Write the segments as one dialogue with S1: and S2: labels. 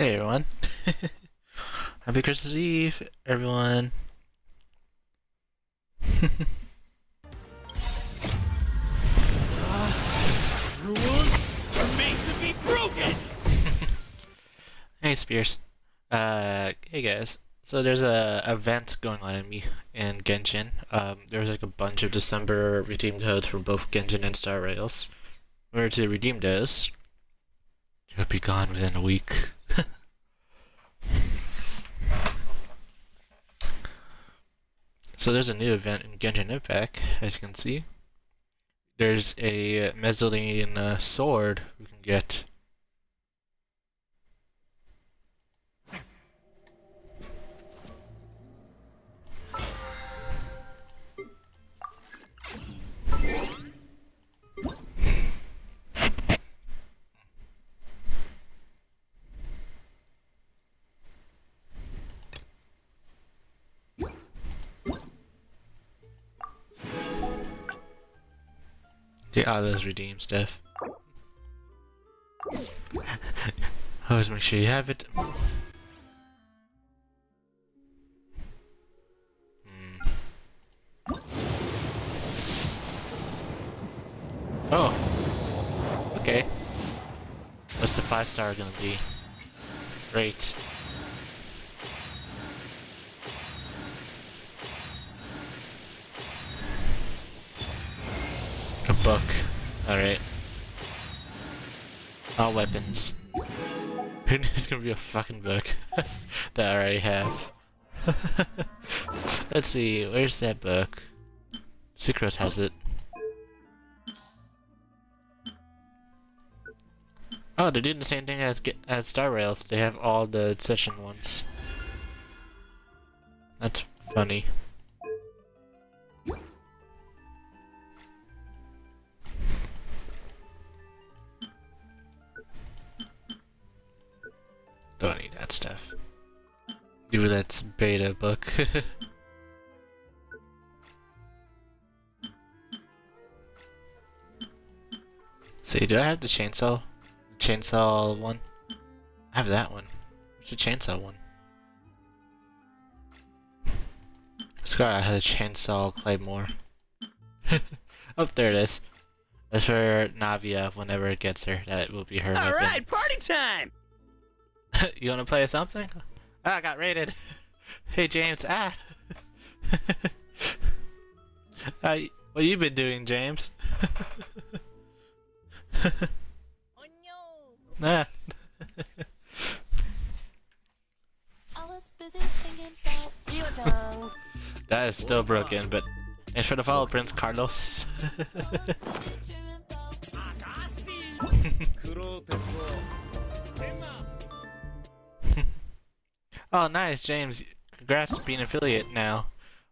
S1: Hey everyone. Happy Christmas Eve, everyone.
S2: Rules are made to be broken!
S1: Hey Spears. Hey guys. So there's a event going on in Genshin. There's like a bunch of December redeem codes for both Genshin and Star Rails. In order to redeem those, you'll be gone within a week. So there's a new event in Genshin Impact, as you can see. There's a mezzanine sword we can get. The others redeem stuff. Always make sure you have it. Oh. Okay. What's the 5-star gonna be? Great. A book. Alright. All weapons. It's gonna be a fucking book that I already have. Let's see, where's that book? Sucrose has it. Oh, they're doing the same thing as Star Rails. They have all the session ones. That's funny. Don't need that stuff. Even that's beta book. See, do I have the chainsaw? Chainsaw one? I have that one. What's the chainsaw one? I swear I had a chainsaw Claymore. Oh, there it is. That's for Navia whenever it gets her. That will be her.
S2: Alright, party time!
S1: You wanna play something? Ah, I got raided. Hey James, ah! What you been doing, James?
S3: Oh no!
S1: Ah.
S3: I was busy thinking about Mio-chan.
S1: That is still broken, but thanks for the follow, Prince Carlos. Oh, nice, James. Congrats on being an affiliate now.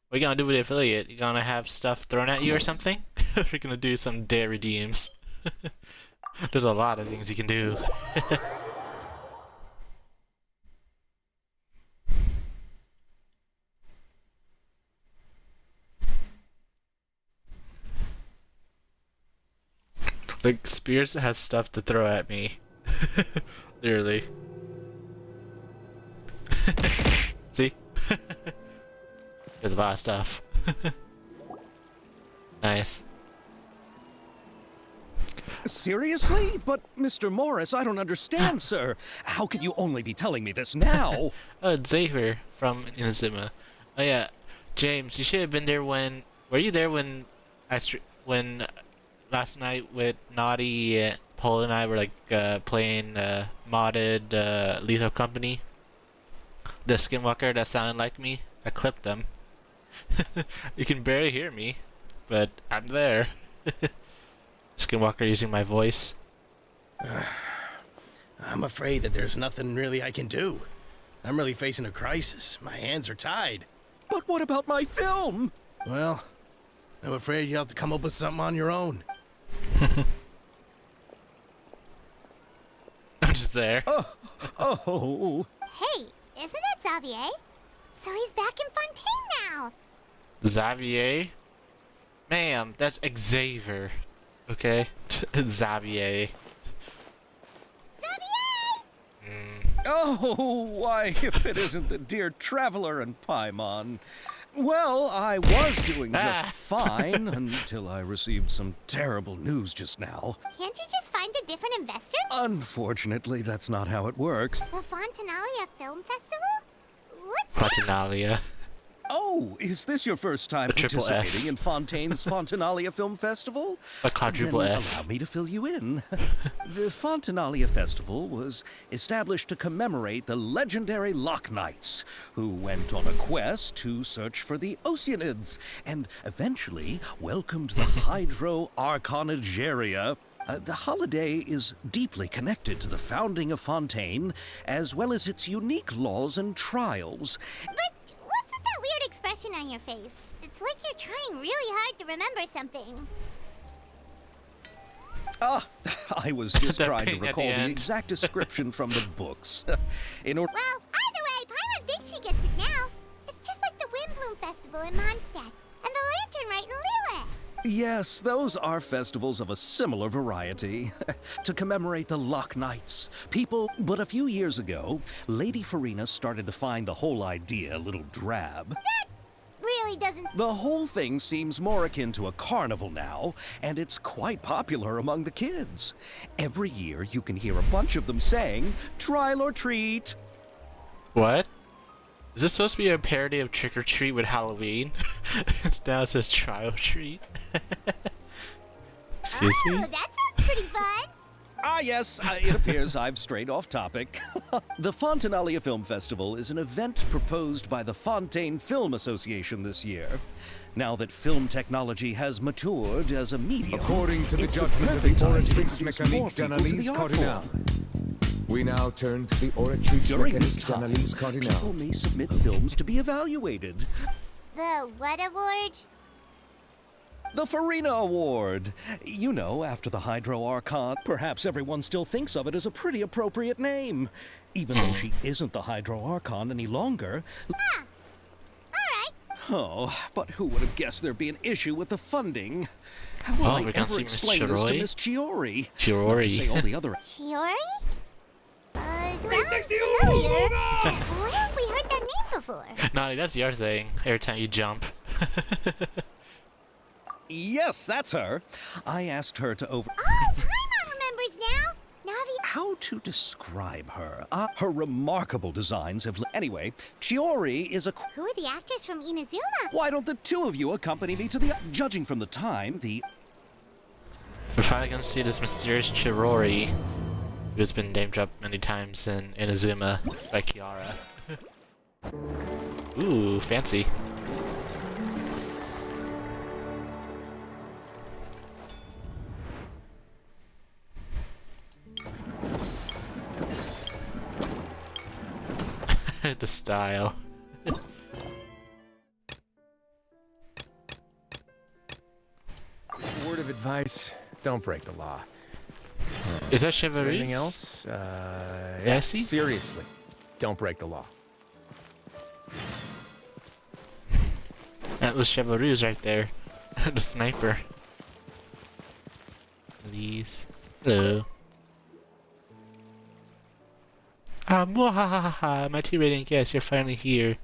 S1: What are you gonna do with the affiliate? You gonna have stuff thrown at you or something? We're gonna do some dare redeems. There's a lot of things you can do. Like, Spears has stuff to throw at me. Literally. See? There's a lot of stuff. Nice.
S2: Seriously? But, Mr. Morris, I don't understand, sir. How could you only be telling me this now?
S1: Oh, it's Xavier from Inazuma. Oh yeah, James, you should have been there when... Were you there when when last night with Naughty, Paul and I were like playing modded Lethal Company? The skinwalker that sounded like me? I clipped them. You can barely hear me, but I'm there. Skinwalker using my voice.
S4: I'm afraid that there's nothing really I can do. I'm really facing a crisis. My hands are tied.
S2: But what about my film?
S4: Well, I'm afraid you'll have to come up with something on your own.
S1: I'm just there.
S2: Oh.
S5: Hey, isn't it Xavier? So he's back in Fontaine now.
S1: Xavier? Ma'am, that's Xavier. Okay? Xavier.
S5: Xavier!
S2: Oh, why, if it isn't the dear traveler and Paimon. Well, I was doing just fine until I received some terrible news just now.
S5: Can't you just find a different investor?
S2: Unfortunately, that's not how it works.
S5: The Fontanalia Film Festival? What's that?
S1: Fontanalia.
S2: Oh, is this your first time
S1: The triple
S2: participating
S1: F.
S2: in Fontaine's Fontanalia Film Festival?
S1: A quadruple
S2: Then
S1: F.
S2: allow me to fill you in. The Fontanalia Festival was established to commemorate the legendary Loch Knights, who went on a quest to search for the Oceanids, and eventually welcomed the Hydro Arconageria. The holiday is deeply connected to the founding of Fontaine, as well as its unique laws and trials.
S5: But what's with that weird expression on your face? It's like you're trying really hard to remember something.
S2: Ah, I was just
S1: That
S2: trying to
S1: ping at
S2: recall
S1: the
S2: the
S1: end.
S2: exact description from the books. In order.
S5: Well, either way, Paimon thinks she gets it now. It's just like the Windbloom Festival in Mondstadt, and the Lantern Rite in Lille.
S2: Yes, those are festivals of a similar variety. To commemorate the Loch Knights. But a few years ago, Lady Farina started to find the whole idea a little drab.
S5: Really doesn't.
S2: The whole thing seems more akin to a carnival now, and it's quite popular among the kids. Every year, you can hear a bunch of them saying, "Trial or treat."
S1: What? Is this supposed to be a parody of Trick or Treat with Halloween? Now it says Try or Treat. Excuse
S5: Oh,
S1: me?
S5: that sounds pretty fun.
S2: Ah, yes, it appears I've strayed off topic. The Fontanalia Film Festival is an event proposed by the Fontaine Film Association this year. Now that film technology has matured as a medium,
S6: According to the
S2: it's
S6: judgment of
S2: perfect
S6: the
S2: time to
S6: Oratrix
S2: introduce more
S6: Mécanique
S2: people to
S6: d'Analyse
S2: the art
S6: Cardinal.
S2: form.
S6: We now turn to the Oratrix
S2: During this
S6: Mécanique
S2: time,
S6: d'Analyse
S2: people
S6: Cardinal.
S2: may submit films to be evaluated.
S5: The what award?
S2: The Farina Award. You know, after the Hydro Archon, perhaps everyone still thinks of it as a pretty appropriate name. Even though she isn't the Hydro Archon any longer.
S5: Ah, alright.
S2: Oh, but who would have guessed there'd be an issue with the funding? How will
S1: Oh,
S2: I
S1: we're gonna
S2: ever
S1: see Miss
S2: explain this to
S1: Chiroi?
S2: Miss Chiori?
S1: Chiori.
S2: Not to say all the other.
S5: Chiori? Sounds familiar. Where have we heard that name before?
S1: Naughty, that's your thing. Every time you jump.
S2: Yes, that's her. I asked her to over.
S5: Oh, Paimon remembers now. Navi.
S2: How to describe her? Her remarkable designs have. Anyway, Chiori is a.
S5: Who are the actors from Inazuma?
S2: Why don't the two of you accompany me to the. Judging from the time, the.
S1: We're finally gonna see this mysterious Chirori, who's been name dropped many times in Inazuma by Kiara. Ooh, fancy. The style.
S6: Word of advice, don't break the law.
S1: Is that
S6: Is there
S1: Chevrolet?
S6: anything else?
S1: Yeah, see?
S6: Seriously, don't break the law.
S1: That was Chevrolet right there. The sniper. Please. Hello. Mwahaha, my T-rating guess, you're finally here.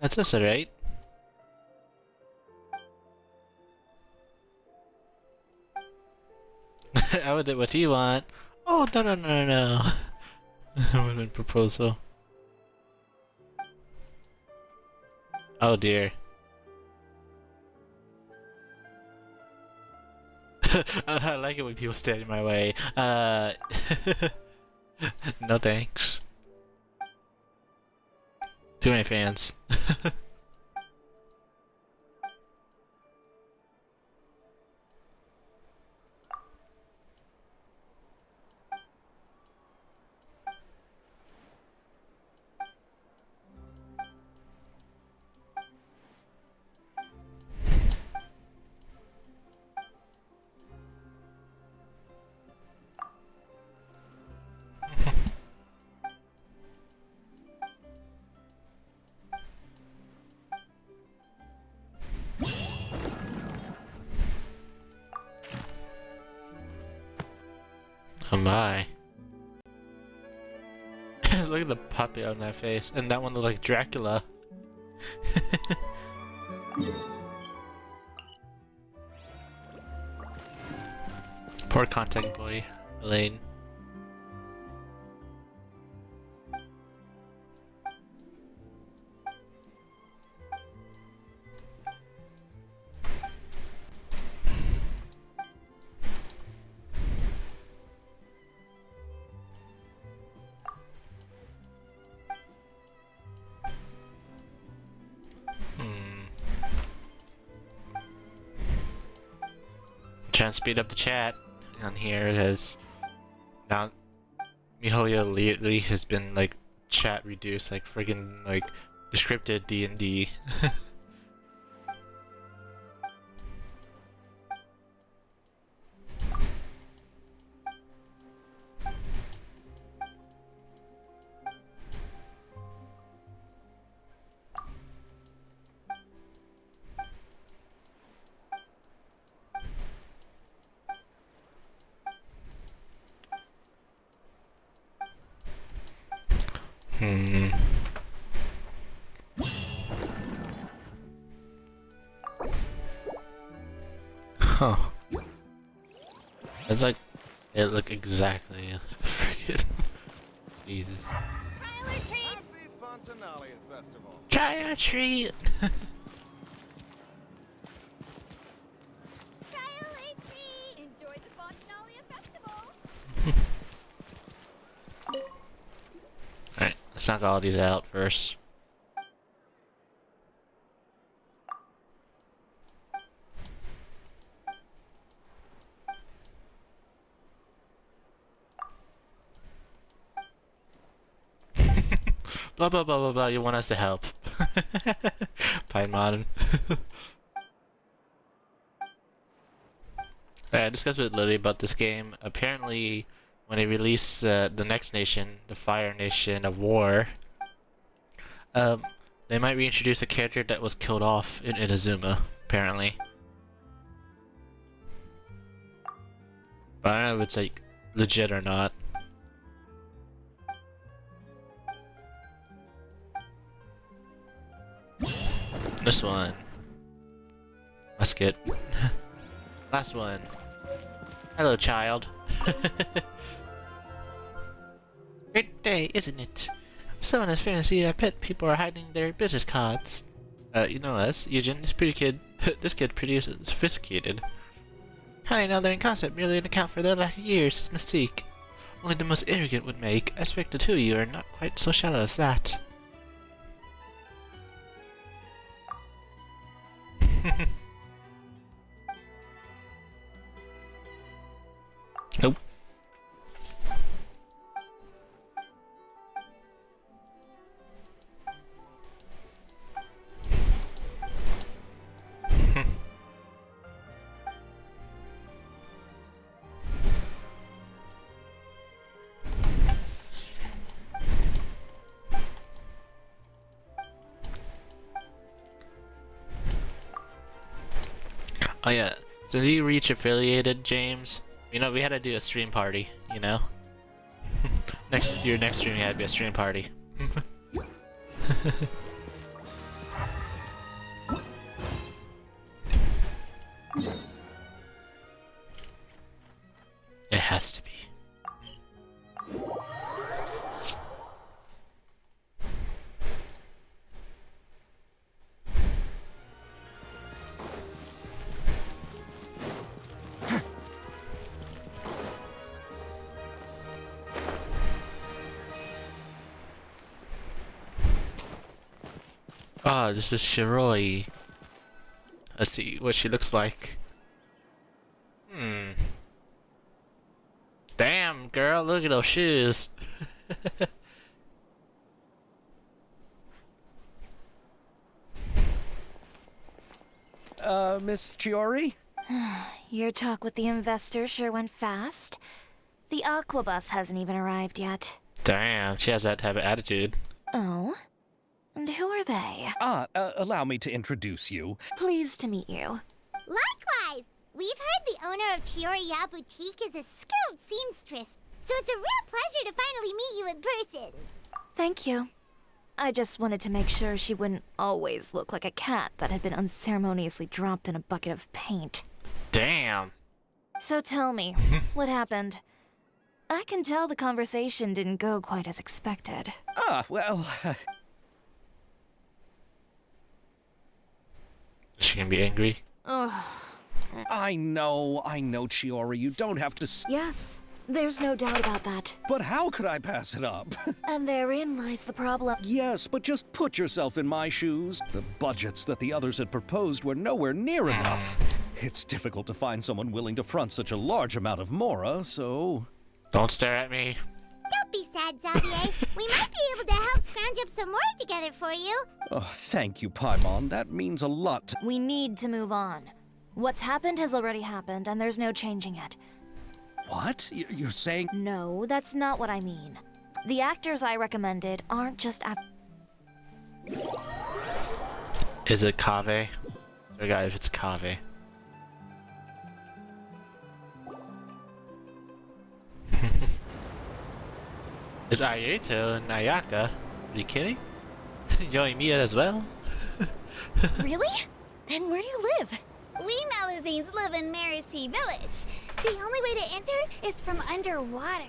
S1: That's us, alright? I would do what you want. Oh, no, no, no, no. Women proposal. Oh dear. I like it when people stand in my way. No thanks. Too many fans. Oh my. Look at the puppy on that face. And that one looked like Dracula. Poor contact boy, Elaine. Trying to speed up the chat on here because now Mihoyo lately has been like chat reduced, like friggin' like descripted D&D. Huh. It's like it look exactly friggin' Jesus.
S5: Trial or treat?
S7: Happy Fontanalia Festival.
S1: Try or treat.
S5: Trial or treat? Enjoy the Fontanalia Festival.
S1: Alright, let's knock all these out first. Blah blah blah blah blah, you want us to help. Pine Modern. I discussed with Lily about this game. Apparently, when they release the next nation, the Fire Nation of War, they might reintroduce a character that was killed off in Inazuma, apparently. But I don't know if it's like legit or not. This one. Musket. Last one. Hello, child. Great day, isn't it? Someone has fantasy I bet people are hiding their business cards. You know us, Eugen. This pretty kid. This kid pretty sophisticated. Hiding out there in concept merely an account for their lack of years is mystique. Only the most arrogant would make. I suspect the two of you are not quite so shallow as that. Nope. Oh yeah, since you reach affiliated, James, you know, we had to do a stream party, you know? Your next stream had to be a stream party. It has to be. Ah, this is Shiroi. Let's see what she looks like. Damn, girl, look at those shoes.
S2: Miss Chiori?
S8: Your talk with the investor sure went fast. The Aquabus hasn't even arrived yet.
S1: Damn, she has that type of attitude.
S8: Oh? And who are they?
S2: Allow me to introduce you.
S8: Pleased to meet you.
S5: Likewise. We've heard the owner of Chioriya Boutique is a skilled seamstress, so it's a real pleasure to finally meet you in person.
S8: Thank you. I just wanted to make sure she wouldn't always look like a cat that had been unceremoniously dropped in a bucket of paint.
S1: Damn.
S8: So tell me, what happened? I can tell the conversation didn't go quite as expected.
S2: Well,
S1: Is she gonna be angry?
S8: Ugh.
S2: I know, Chiori, you don't have to
S8: Yes, there's no doubt about that.
S2: But how could I pass it up?
S8: And therein lies the problem.
S2: Yes, but just put yourself in my shoes. The budgets that the others had proposed were nowhere near enough. It's difficult to find someone willing to front such a large amount of mora, so...
S1: Don't stare at me.
S5: Don't be sad, Xavier. We might be able to help scrounge up some more together for you.
S2: Oh, thank you, Paimon. That means a lot.
S8: We need to move on. What's happened has already happened, and there's no changing it.
S2: What? You're saying...
S8: No, that's not what I mean. The actors I recommended aren't just
S1: Is it Kave? I forgot if it's Kave. Is Ayato and Ayaka? Are you kidding? Yoimiya as well?
S8: Really? Then where do you live?
S5: We Malazines live in Marcy Village. The only way to enter is from underwater.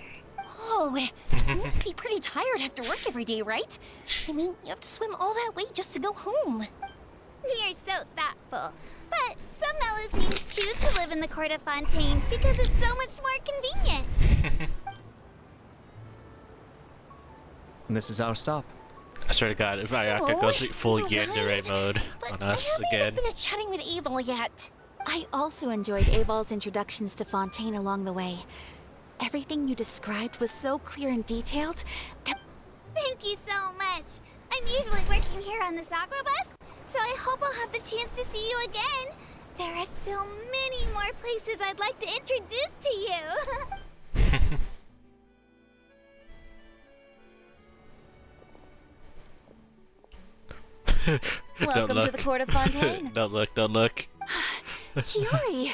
S3: Oh, you must be pretty tired after work every day, right? I mean, you have to swim all that way just to go home.
S5: We are so thoughtful. But some Malazines choose to live in the Court of Fontaine because it's so much more convenient.
S9: This is our stop.
S1: I swear to God, if Ayaka goes full yandere mode on us
S3: I
S1: again.
S3: haven't finished chatting with Abel yet.
S10: I also enjoyed Abel's introductions to Fontaine along the way. Everything you described was so clear and detailed that...
S5: Thank you so much. I'm usually working here on this aqua bus, so I hope I'll have the chance to see you again. There are still many more places I'd like to introduce to you.
S8: Welcome to the Court of Fontaine.
S1: Don't look, don't look.
S10: Chiori,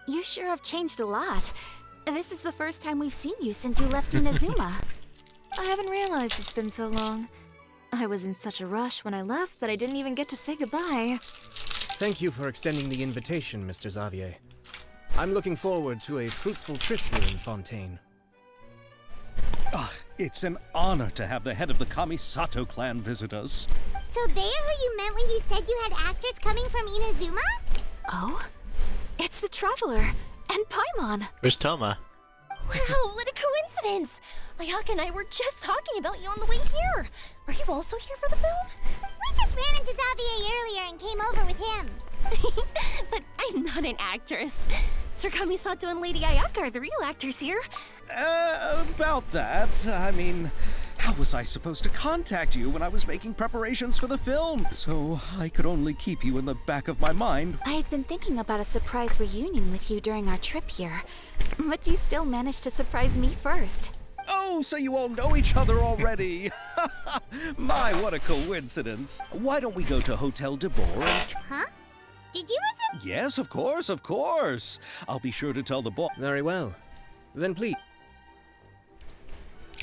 S10: you sure have changed a lot. This is the first time we've seen you since you left Inazuma.
S8: I haven't realized it's been so long. I was in such a rush when I left that I didn't even get to say goodbye.
S9: Thank you for extending the invitation, Mr. Xavier. I'm looking forward to a fruitful trip here in Fontaine.
S2: It's an honor to have the head of the Kamisato clan visit us.
S5: So they're who you meant when you said you had actors coming from Inazuma?
S10: Oh? It's the Traveler and Paimon.
S1: Where's Toma?
S3: Wow, what a coincidence! Ayaka and I were just talking about you on the way here. Are you also here for the film?
S5: We just ran into Xavier earlier and came over with him.
S3: But I'm not an actress. Sir Kamisato and Lady Ayaka are the real actors here.
S2: About that, I mean, how was I supposed to contact you when I was making preparations for the film? So I could only keep you in the back of my mind.
S10: I had been thinking about a surprise reunion with you during our trip here, but you still managed to surprise me first.
S2: Oh, so you all know each other already. My, what a coincidence. Why don't we go to Hotel de Boer and...
S5: Huh? Did you reserve?
S2: Yes, of course, of course. I'll be sure to tell the boss.
S9: Very well. Then please.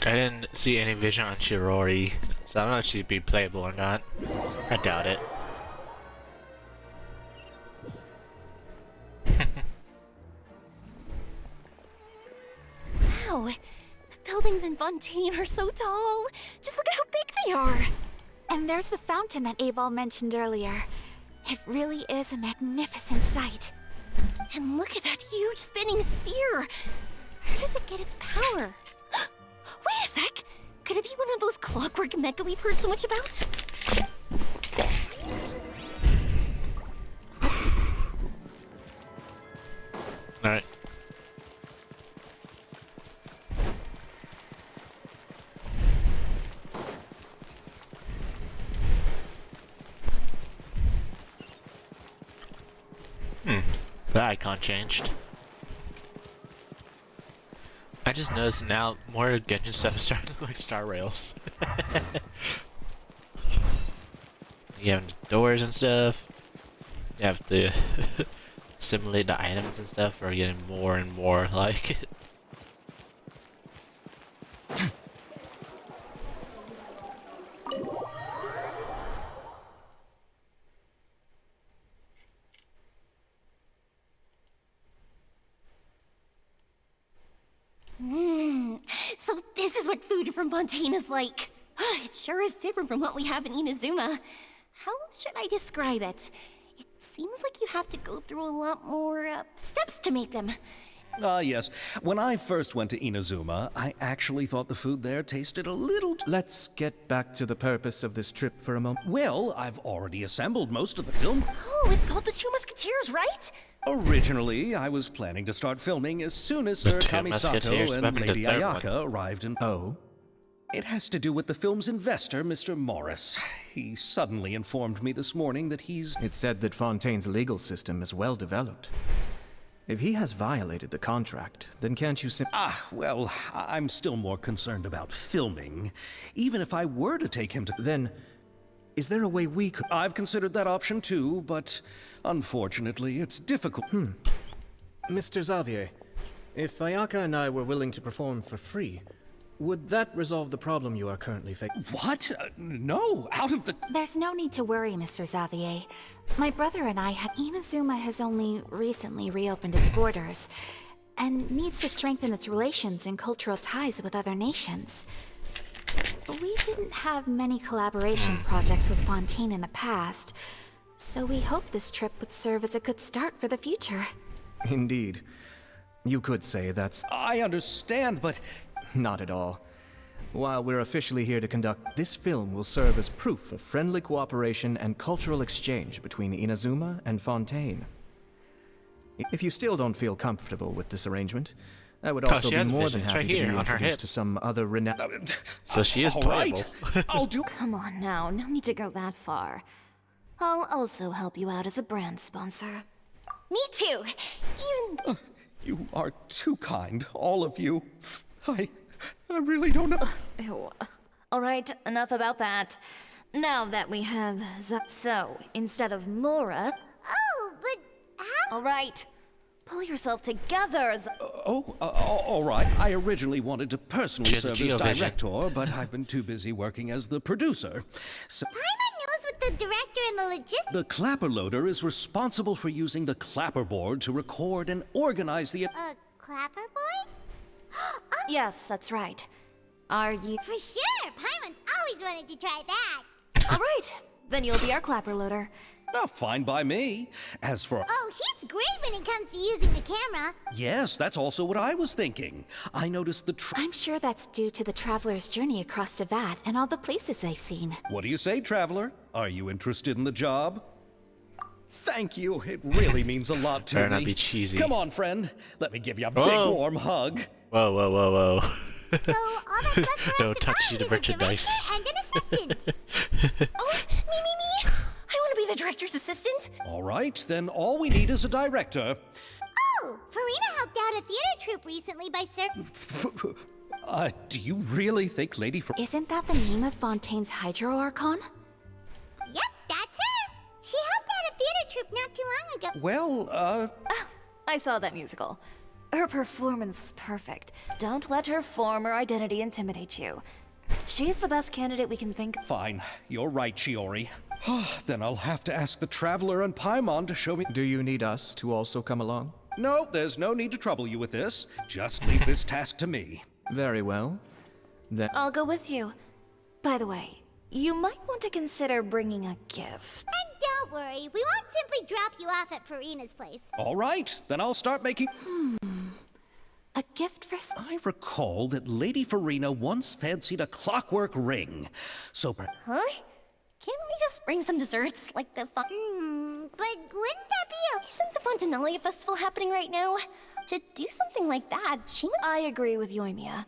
S1: I didn't see any vision on Shirori, so I don't know if she'd be playable or not. I doubt it.
S3: Wow, the buildings in Fontaine are so tall. Just look at how big they are.
S10: And there's the fountain that Aval mentioned earlier. It really is a magnificent sight.
S3: And look at that huge spinning sphere. How does it get its power? Wait a sec. Could it be one of those clockwork mecha we've heard so much about?
S1: Alright. The icon changed. I just noticed now more Genshin stuff is starting to look like Star Rails. You have doors and stuff. You have the assimilate the items and stuff are getting more and more like
S3: So this is what food from Fontaine is like. It sure is different from what we have in Inazuma. How should I describe it? It seems like you have to go through a lot more steps to make them.
S2: Yes. When I first went to Inazuma, I actually thought the food there tasted a little...
S9: Let's get back to the purpose of this trip for a moment.
S2: Well, I've already assembled most of the film.
S3: Oh, it's called The Two Musketeers, right?
S2: Originally, I was planning to start filming as soon as
S1: The
S2: Sir
S1: Two
S2: Kamisato
S1: Musketeers. What
S2: and
S1: happened to
S2: Lady
S1: the third one?
S2: Ayaka arrived in...
S9: Oh?
S2: It has to do with the film's investor, Mr. Morris. He suddenly informed me this morning that he's...
S9: It's said that Fontaine's legal system is well developed. If he has violated the contract, then can't you
S2: Well, I'm still more concerned about filming. Even if I were to take him to...
S9: Then, is there a way we could...
S2: I've considered that option too, but unfortunately, it's difficult.
S9: Mr. Xavier, if Ayaka and I were willing to perform for free, would that resolve the problem you are currently facing?
S2: What? No, out of the...
S10: There's no need to worry, Mr. Xavier. My brother and I had... Inazuma has only recently reopened its borders, and needs to strengthen its relations and cultural ties with other nations. We didn't have many collaboration projects with Fontaine in the past, so we hoped this trip would serve as a good start for the future.
S9: Indeed. You could say that's...
S2: I understand, but...
S9: Not at all. While we're officially here to conduct, this film will serve as proof of friendly cooperation and cultural exchange between Inazuma and Fontaine. If you still don't feel comfortable with this arrangement, I would also
S1: she
S9: be
S1: has a
S9: more
S1: vision.
S9: than
S1: It's
S9: happy
S1: right
S9: to
S1: here
S9: be
S1: on her
S9: introduced
S1: hip.
S9: to some other renowned...
S1: so she is
S2: All
S1: playable.
S2: right. I'll do...
S8: Come on now, no need to go that far. I'll also help you out as a brand sponsor.
S3: Me too. Even...
S2: You are too kind, all of you. I really don't know...
S8: Ew. All right, enough about that. Now that we have so instead of Mora,
S5: Oh, but how?
S8: all right, pull yourself together.
S2: All right. I originally wanted to personally
S1: She has a
S2: serve as
S1: Geo-vision.
S2: director, but I've been too busy working as the producer. So...
S5: Paimon knows what the director and the logistics.
S2: The clapper loader is responsible for using the clapper board to record and organize the...
S5: Clapperboard?
S8: Yes, that's right. Are you
S5: For sure! Paimon's always wanted to try that.
S8: all right? Then you'll be our clapper loader.
S2: Oh, fine by me. As for...
S5: Oh, he's great when it comes to using the camera.
S2: Yes, that's also what I was thinking. I noticed the...
S10: I'm sure that's due to the traveler's journey across Teyvat and all the places they've seen.
S2: What do you say, traveler? Are you interested in the job? Thank you. It really means a lot to
S1: Better
S2: me.
S1: not be cheesy.
S2: Come on, friend. Let me give you a big
S1: Whoa.
S2: warm hug.
S1: Whoa, whoa, whoa, whoa.
S5: So all that's left for us
S1: Don't
S5: to
S1: touch
S5: find
S1: the
S5: is a
S1: merchandise.
S5: director and an assistant.
S3: Oh, me. I want to be the director's assistant.
S2: All right, then all we need is a director.
S5: Oh, Farina helped out a theater troupe recently by
S2: Do you really think Lady for...
S10: Isn't that the name of Fontaine's Hydro Archon?
S5: Yep, that's her. She helped out a theater troupe not too long ago.
S2: Well,
S8: I saw that musical. Her performance was perfect. Don't let her former identity intimidate you. She's the best candidate we can think of.
S2: fine. You're right, Shiori. Then I'll have to ask the Traveler and Paimon to show me...
S9: Do you need us to also come along?
S2: No, there's no need to trouble you with this. Just leave this task to me.
S9: Very well. Then...
S8: I'll go with you. By the way, you might want to consider bringing a gift.
S5: And don't worry, we won't simply drop you off at Farina's place.
S2: All right, then I'll start making...
S10: A gift for...
S2: I recall that Lady Farina once fancied a clockwork ring. So...
S3: Huh? Can't we just bring some desserts like the
S5: But wouldn't that be
S3: Isn't the Fontanalia festival happening right now? To do something like that, she must...
S8: I agree with Yoimiya.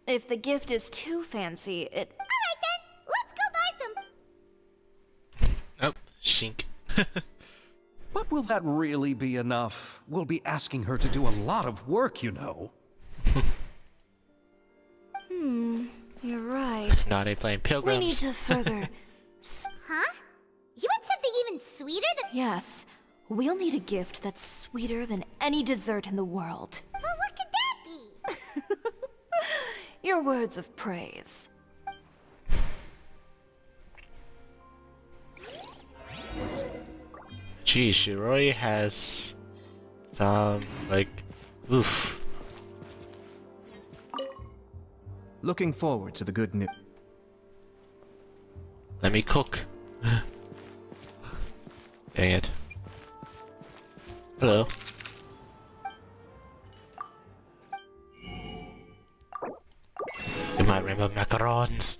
S8: If the gift is too fancy, it...
S5: Alright then, let's go buy some.
S1: Oh, shink.
S2: But will that really be enough? We'll be asking her to do a lot of work, you know.
S8: You're right.
S1: Now they playing
S8: We
S1: pilgrims.
S8: need to further...
S5: Huh? You want something even sweeter than...
S8: Yes. We'll need a gift that's sweeter than any dessert in the world.
S5: Well, what could that be?
S8: Your words of praise.
S1: Gee, Shiroi has some, like, oof.
S9: Looking forward to the good news.
S1: Let me cook. Dang it. Hello. You might remember macarons.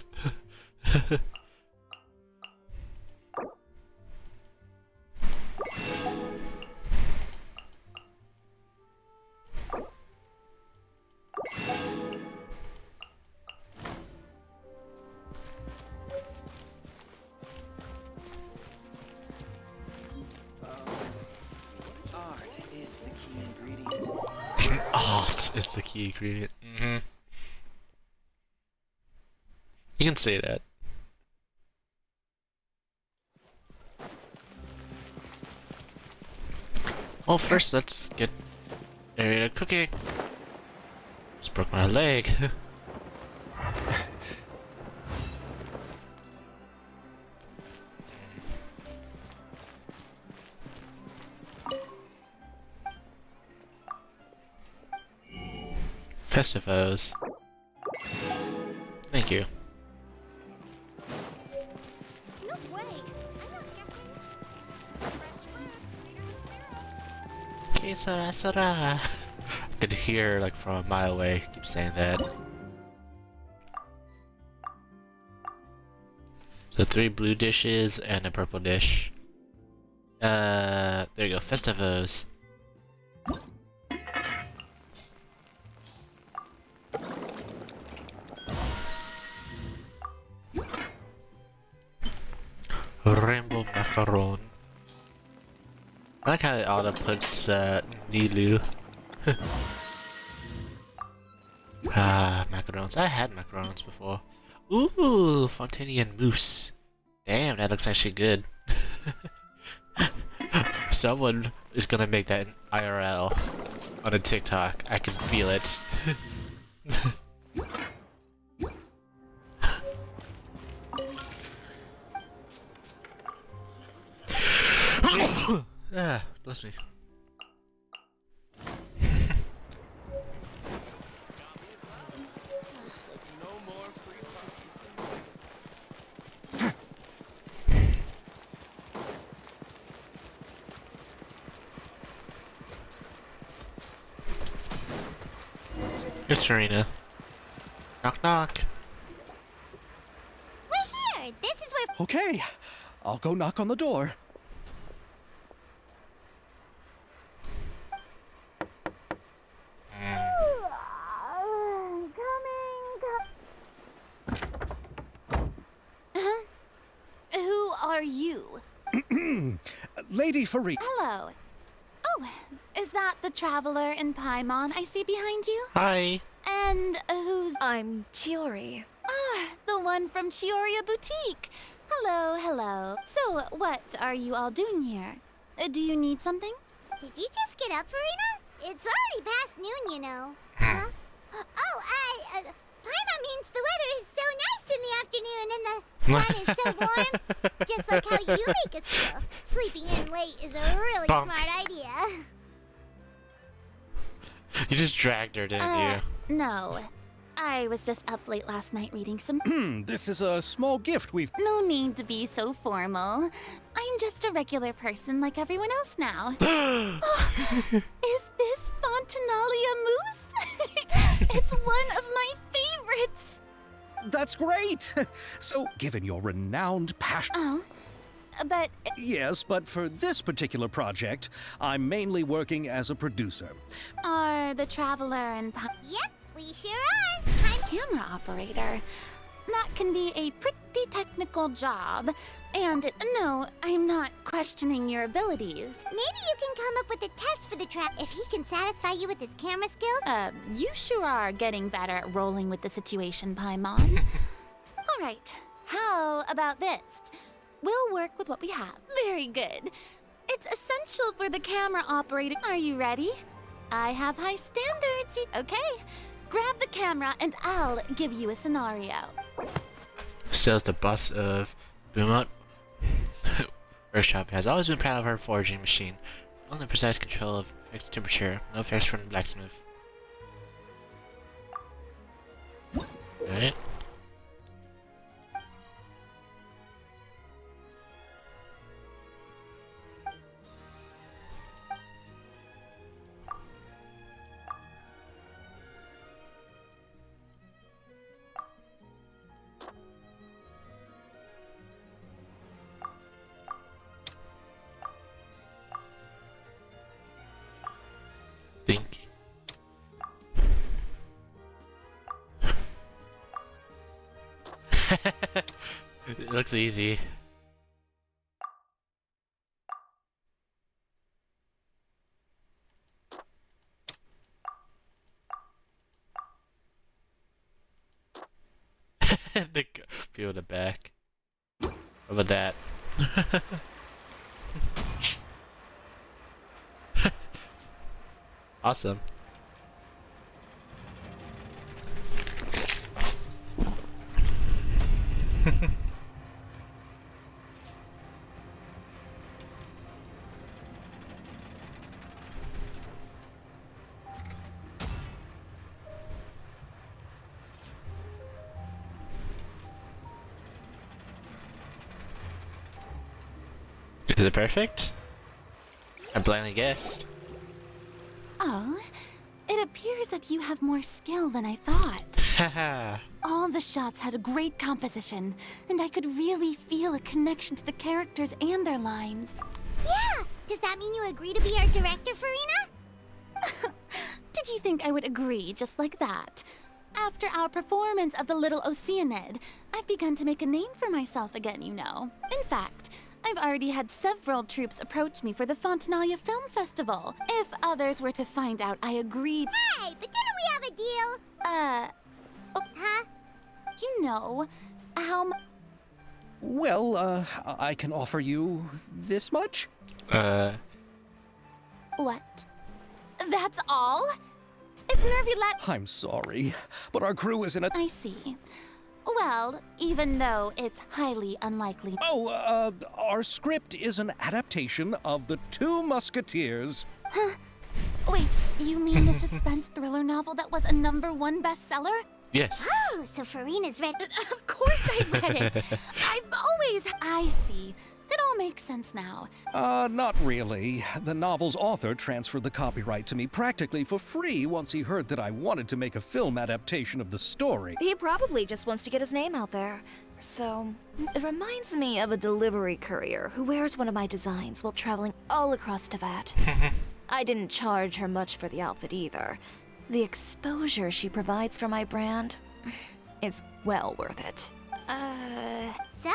S2: Art is the key ingredient.
S1: Art is the key ingredient. You can say that. Well, first let's get area cooking. Just broke my leg. Festivos. Thank you.
S3: No way. I'm not guessing. Fresh fruit, sweeter than syrup.
S1: Que sera? I could hear like from a mile away. Keep saying that. So 3 blue dishes and a purple dish. There you go. Festivos. Rainbow macaron. I like how it auto puts Nilu. Macarons. I had macarons before. Ooh, Fontanian mousse. Damn, that looks actually good. Someone is gonna make that in IRL on a TikTok. I can feel it. Ah, bless me. Here's Serena. Knock knock.
S5: We're here. This is where.
S2: Okay, I'll go knock on the door.
S5: Who are you?
S2: Lady Farid.
S5: Hello. Oh, is that the traveler in Paimon I see behind you?
S1: Hi.
S5: And who's...
S8: I'm Chiori.
S5: Ah, the one from Chioria Boutique. Hello, hello. So, what are you all doing here? Do you need something?
S11: Did you just get up, Farina? It's already past noon, you know. Huh? Paimon means the weather is so nice in the afternoon and the sun is so warm. Just like how you make us feel. Sleeping in late is a really
S1: Bonk.
S11: smart idea.
S1: You just dragged her, didn't you?
S5: No. I was just up late last night reading some...
S2: This is a small gift we've...
S5: No need to be so formal. I'm just a regular person like everyone else now. Is this Fontanalia mousse? It's one of my favorites.
S2: That's great! So, given your renowned passion...
S5: Oh, but...
S2: Yes, but for this particular project, I'm mainly working as a producer.
S5: Are the traveler and...
S11: Yep, we sure are.
S5: camera operator. That can be a pretty technical job. And no, I'm not questioning your abilities.
S11: Maybe you can come up with a test for the trap if he can satisfy you with his camera skills.
S5: You sure are getting better at rolling with the situation, Paimon. All right, how about this? We'll work with what we have. Very good.
S12: It's essential for the camera operator. Are you ready? I have high standards. Okay. Grab the camera and I'll give you a scenario.
S1: Still the boss of Beaumont Workshop has always been proud of her forging machine. Only precise control of fixed temperature, no effects from the blacksmith. Alright. Think. It looks easy. The people in the back. What about that? Awesome. Is it perfect? I blindly guessed.
S12: Oh, it appears that you have more skill than I thought.
S1: Haha.
S12: All the shots had a great composition, and I could really feel a connection to the characters and their lines.
S11: Yeah! Does that mean you agree to be our director, Farina?
S12: Did you think I would agree just like that? After our performance of The Little Oceanid, I've begun to make a name for myself again, you know. In fact, I've already had several troops approach me for the Fontanalia Film Festival. If others were to find out I agreed...
S11: Hey, but didn't we have a deal?
S12: Huh? You know, how
S2: Well, I can offer you this much?
S12: What? That's all? If Nervy let...
S2: I'm sorry, but our crew is in a...
S12: I see. Well, even though it's highly unlikely...
S2: Oh, our script is an adaptation of The Two Musketeers.
S12: Huh? Wait, you mean the suspense thriller novel that was a #1 bestseller?
S1: Yes.
S11: Oh, so Farina's read...
S12: Of course I've read it. I've always... I see. It all makes sense now.
S2: Not really. The novel's author transferred the copyright to me practically for free once he heard that I wanted to make a film adaptation of the story.
S8: He probably just wants to get his name out there. So, it reminds me of a delivery courier who wears one of my designs while traveling all across Teyvat. I didn't charge her much for the outfit either. The exposure she provides for my brand is well worth it.
S11: So,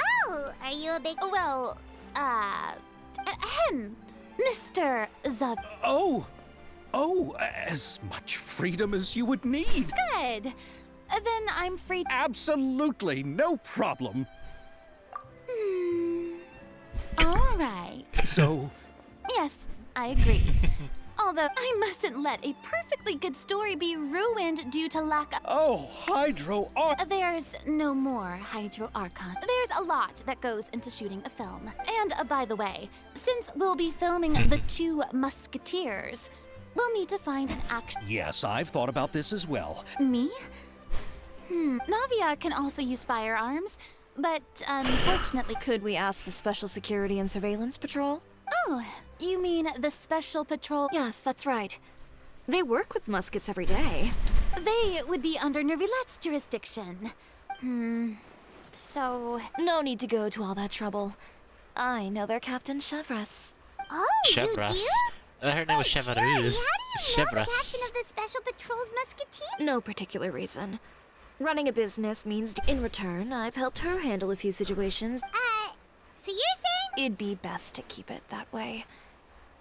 S11: are you a big...
S12: Well, Mr. Zub...
S2: Oh, as much freedom as you would need.
S12: Good. Then I'm free...
S2: Absolutely, no problem.
S12: All right.
S2: So...
S12: Yes, I agree. Although I mustn't let a perfectly good story be ruined due to lack of...
S2: Oh, Hydro Arc...
S12: There's no more Hydro Archon. There's a lot that goes into shooting a film. And by the way, since we'll be filming The Two Musketeers, we'll need to find an action...
S2: Yes, I've thought about this as well.
S12: Me? Navia can also use firearms, but unfortunately...
S8: Could we ask the Special Security and Surveillance Patrol?
S12: Oh, you mean the Special Patrol?
S8: Yes, that's right. They work with muskets every day.
S12: They would be under Nervilette's jurisdiction. So...
S8: No need to go to all that trouble. I know their Captain Chevres.
S11: Oh,
S1: Chevres.
S11: you do?
S1: Her name was
S11: Cherry,
S1: Chevreuse.
S11: how do you know the
S1: Chevres.
S11: captain of the Special Patrol's musketeer?
S8: No particular reason. Running a business means in return, I've helped her handle a few situations.
S11: So you're saying...
S8: It'd be best to keep it that way.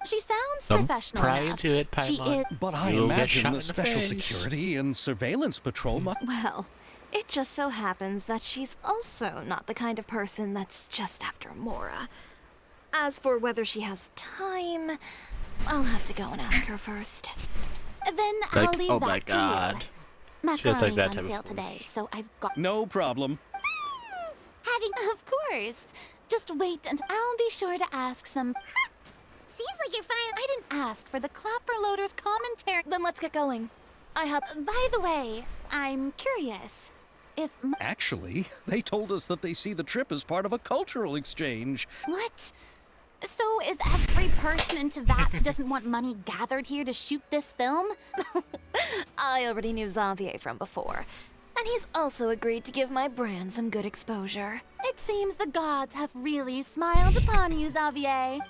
S12: She sounds
S1: Don't
S12: professional
S1: pry
S12: enough.
S1: into it,
S12: She
S1: Paimon.
S12: is...
S2: But I
S1: You'll get
S2: imagine
S1: shot
S2: the
S1: in the
S2: Special
S1: face.
S2: Security and Surveillance Patrol must...
S8: Well, it just so happens that she's also not the kind of person that's just after Mora. As for whether she has time, I'll have to go and ask her first.
S12: Then
S1: Like,
S12: I'll leave
S1: oh
S12: that
S1: my
S12: to
S1: god.
S12: you.
S1: She has, like,
S12: Macaroni's
S1: that
S12: on
S1: type of
S12: sale
S1: food.
S12: today, so I've got.
S2: No problem.
S11: Having
S12: Of course. Just wait and I'll be sure to ask some.
S11: seems like you're finally.
S12: I didn't ask for the Clapper Loaders commentary.
S8: Then let's get going. I have.
S12: By the way, I'm curious. If.
S2: Actually, they told us that they see the trip as part of a cultural exchange.
S12: What? So is every person in Teyvat who doesn't want money gathered here to shoot this film?
S8: I already knew Xavier from before, and he's also agreed to give my brand some good exposure.
S12: It seems the gods have really smiled upon you, Xavier.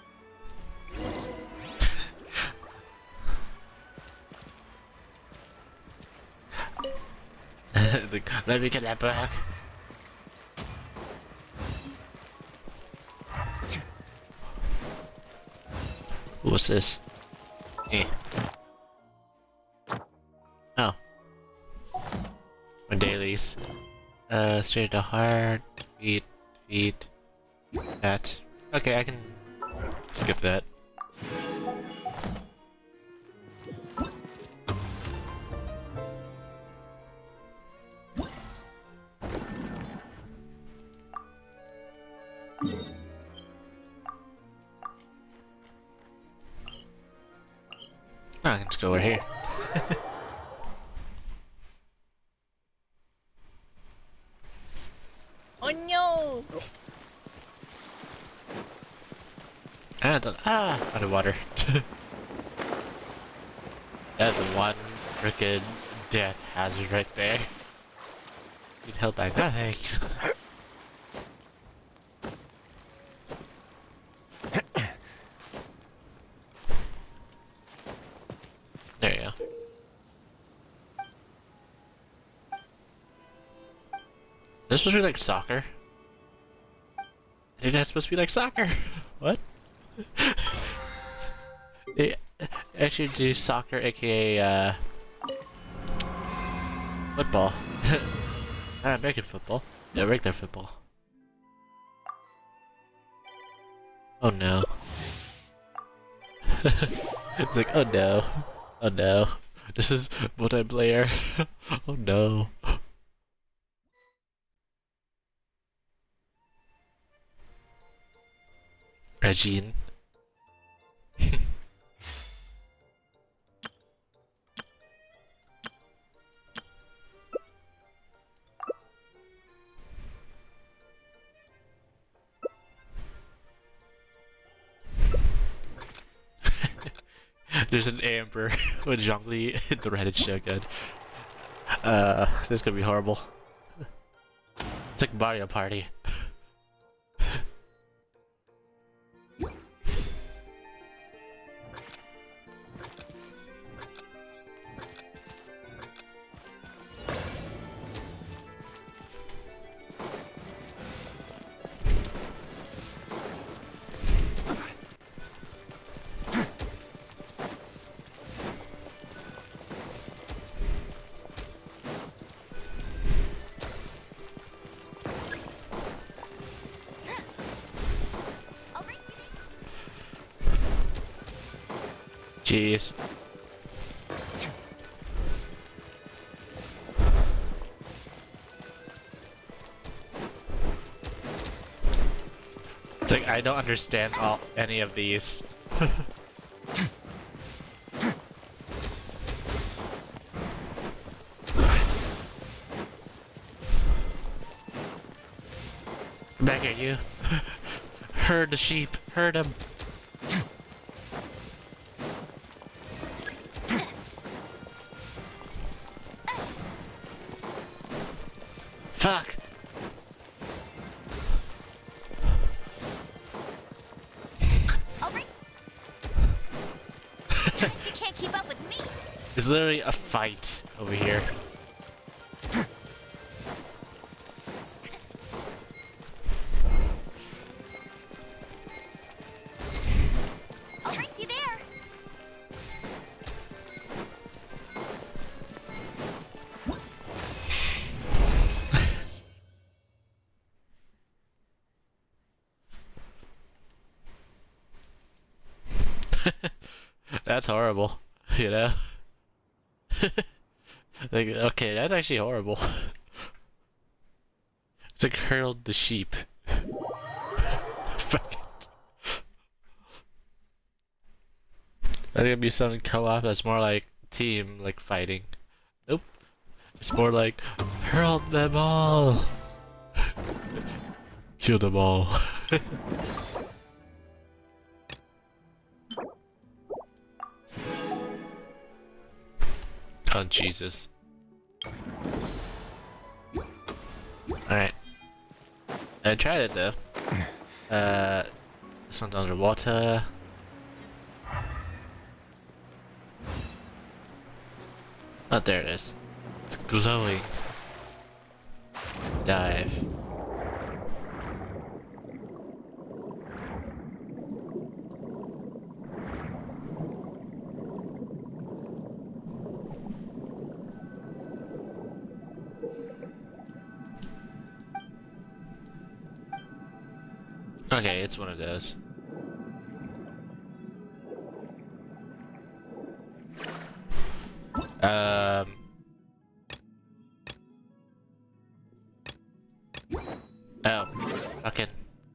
S1: Let me get that back. What's this? Eh. Oh. My dailies. Straight to heart, feet, that. Okay, I can skip that. Oh, I can just go over here.
S3: Oh no!
S1: Underwater. That's one freaking death hazard right there. Need help back. Oh, thanks. There you go. This supposed to be like soccer? I think that's supposed to be like soccer. What? They actually do soccer, aka football. Not American football. No, regular football. Oh no. It's like, oh no. Oh no. This is multiplayer. Oh no. Regine. There's an Amber with Zhongli in the Reddit shotgun. This is gonna be horrible. It's like Mario Party. Jeez. It's like I don't understand any of these. Back at you. Herd the sheep. Herd them. Fuck!
S5: Alright. You can't keep up with me.
S1: It's literally a fight over here.
S5: Alright, you there.
S1: That's horrible. You know? Like, okay, that's actually horrible. It's like hurled the sheep. Fuck. I think it'd be some co-op that's more like team, like fighting. Nope. It's more like hurl them all. Kill them all. Oh Jesus. Alright. I tried it though. This one's underwater. Oh, there it is. It's glowing. Dive. Okay, it's one of those. Oh, fucking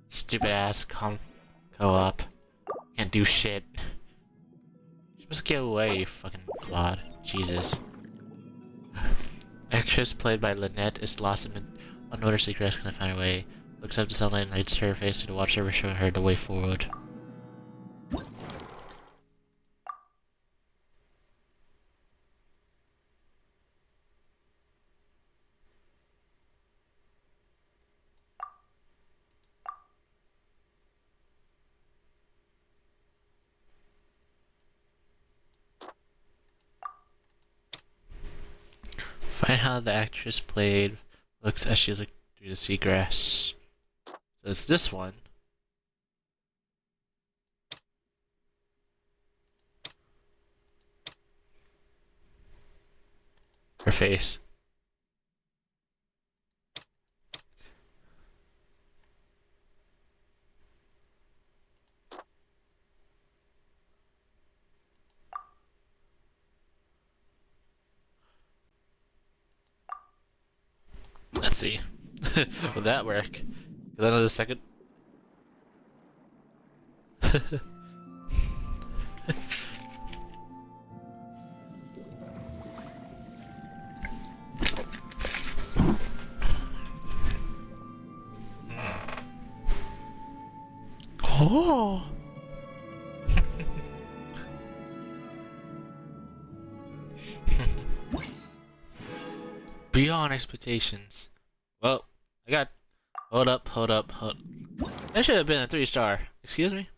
S1: stupid ass co-op. Can't do shit. You're supposed to get away, you fucking clod. Jesus. Actress played by Lynette is lost in unnoticed secrets, gonna find her way. Looks up to sunlight and lights her face to the water server, showing her the way forward. Find how the actress played looks as she looked through the seagrass. So it's this one. Her face. Let's see. Will that work? Cause I know the second. Oh. Beyond expectations. Well, I got. Hold up. That should have been a 3-star. Excuse me?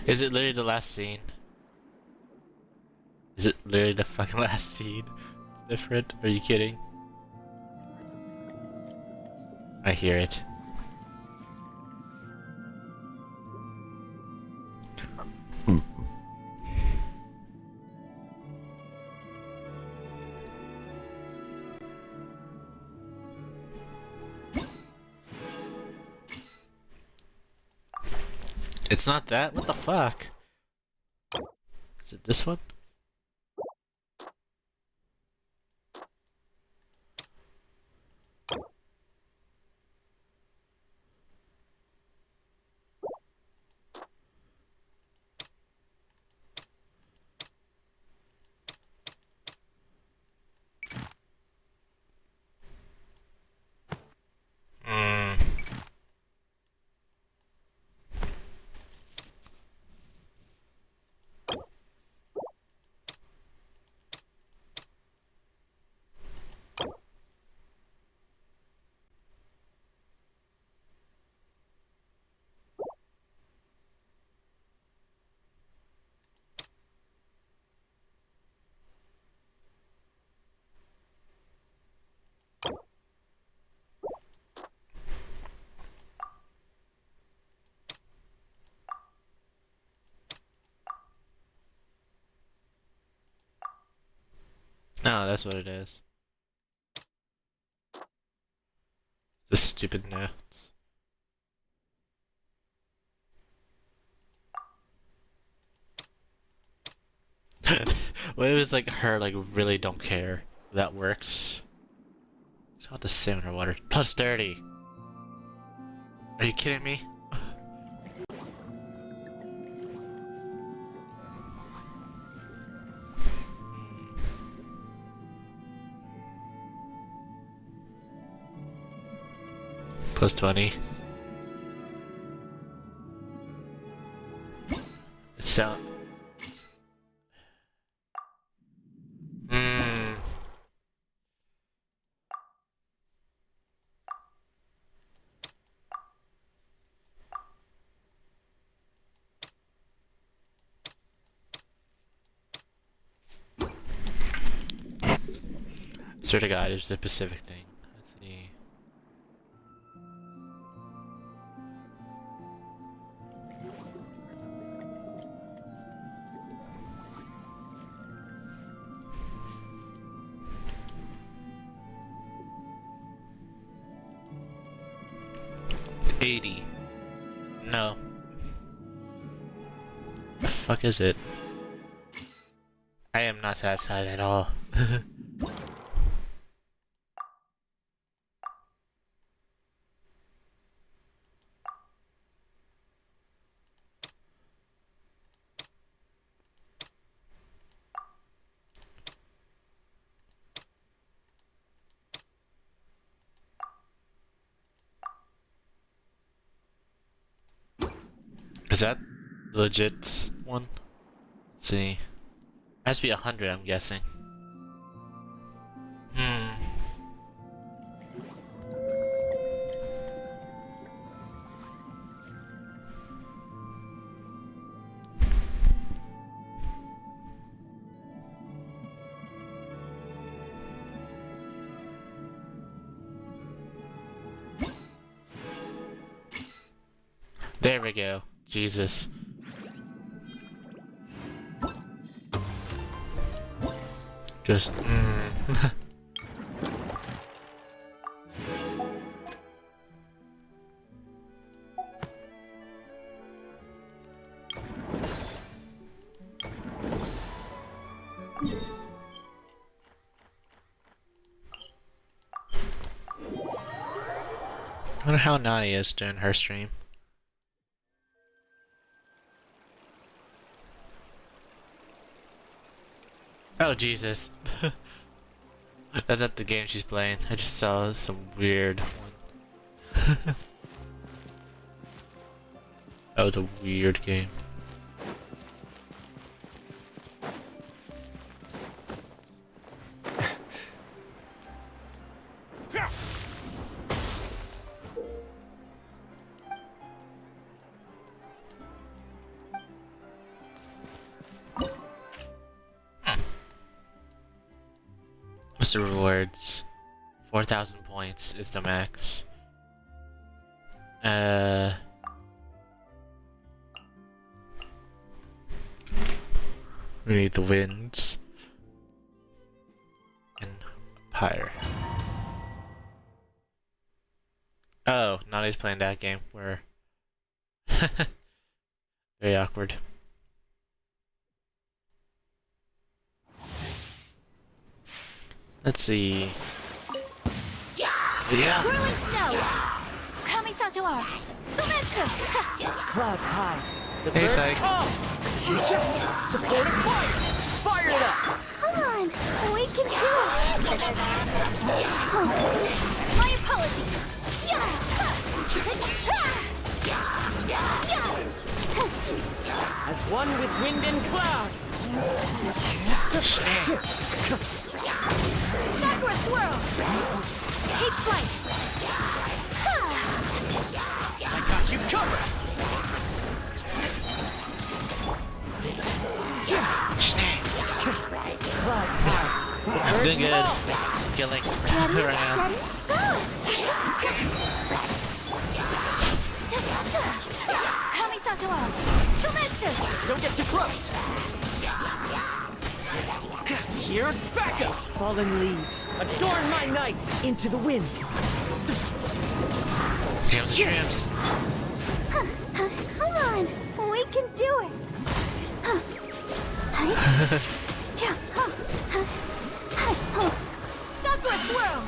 S1: Is it literally the last scene? Is it literally the fucking last scene? It's different? Are you kidding? I hear it. It's not that? What the fuck? Is it this one? No, that's what it is. The stupid notes. What if it was like her, like really don't care? That works. It's got the salmon or water. Plus 30. Are you kidding me? Plus 20. It sound. Swear to God, it's the Pacific thing. Let's see. $80. No. The fuck is it? I am not satisfied at all. Is that legit one? Let's see. It has to be 100, I'm guessing. There we go. Jesus. Just. I wonder how Nani is during her stream. Oh Jesus. That's not the game she's playing. I just saw some weird one. That was a weird game. What's the rewards? 4,000 points is the max. We need the winds. Empire. Oh, Nani's playing that game where very awkward. Let's see. Yeah.
S8: Whirling snow. Kamisato art. Sumetsu.
S13: Clouds high. The
S1: Hey,
S13: birds
S1: Psych.
S13: call. Supporting fire. Fire it up.
S3: Come on, we can do it.
S8: My apologies.
S13: As one with wind and cloud.
S8: Sakura swirl. Take flight.
S13: I got you covered. Clouds high. The
S1: I'm
S13: birds
S1: doing good.
S13: call.
S1: Killing
S3: Ready,
S1: right now.
S3: steady, go!
S8: Kamisato art. Sumetsu.
S13: Don't get too close. Here's backup! Fallen leaves, adorn my night into the wind.
S1: Here comes the shrimps.
S5: Come on, we can do it.
S8: Sakura swirl!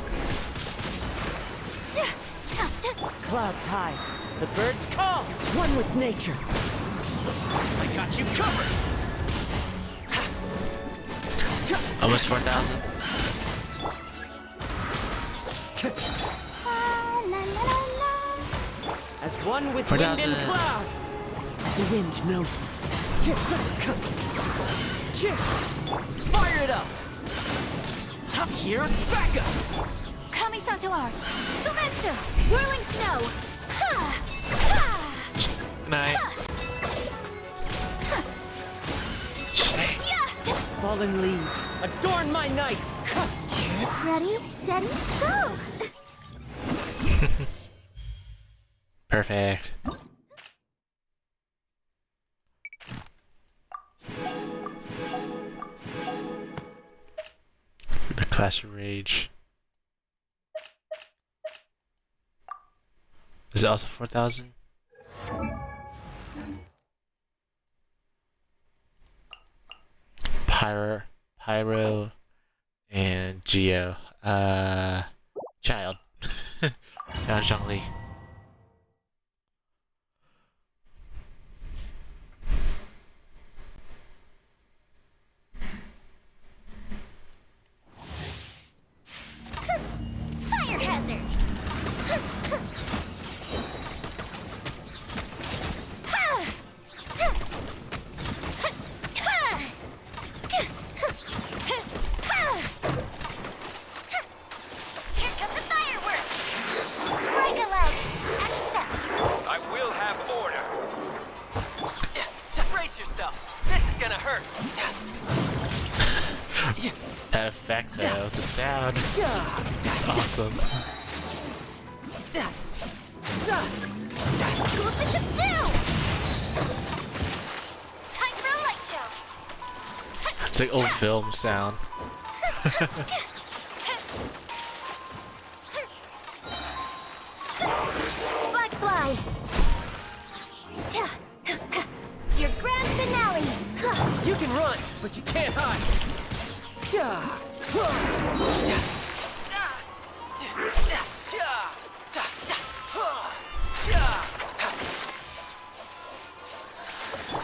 S13: Clouds high, the birds call, one with nature. I got you covered.
S1: Almost 4,000.
S13: As one with
S1: 4,000.
S13: wind and cloud. The wind knows me. Fire it up. Here's backup.
S8: Kamisato art! Sumetsu! Whirling snow! Ha! Ha!
S1: Good night.
S13: Fallen leaves, adorn my night.
S5: Ready, steady, go!
S1: Perfect. The Clash of Rage. Is it also 4,000? Pyro, and Geo. Child. Zhongli.
S5: Fire hazard! Here come the fireworks! Break a leg and step.
S13: I will have order. Brace yourself. This is gonna hurt.
S1: That effect though, the sound. Awesome.
S5: What we should do? Time for a light show.
S1: It's like old film sound.
S5: Black slide. Your grand finale.
S13: You can run, but you can't hide.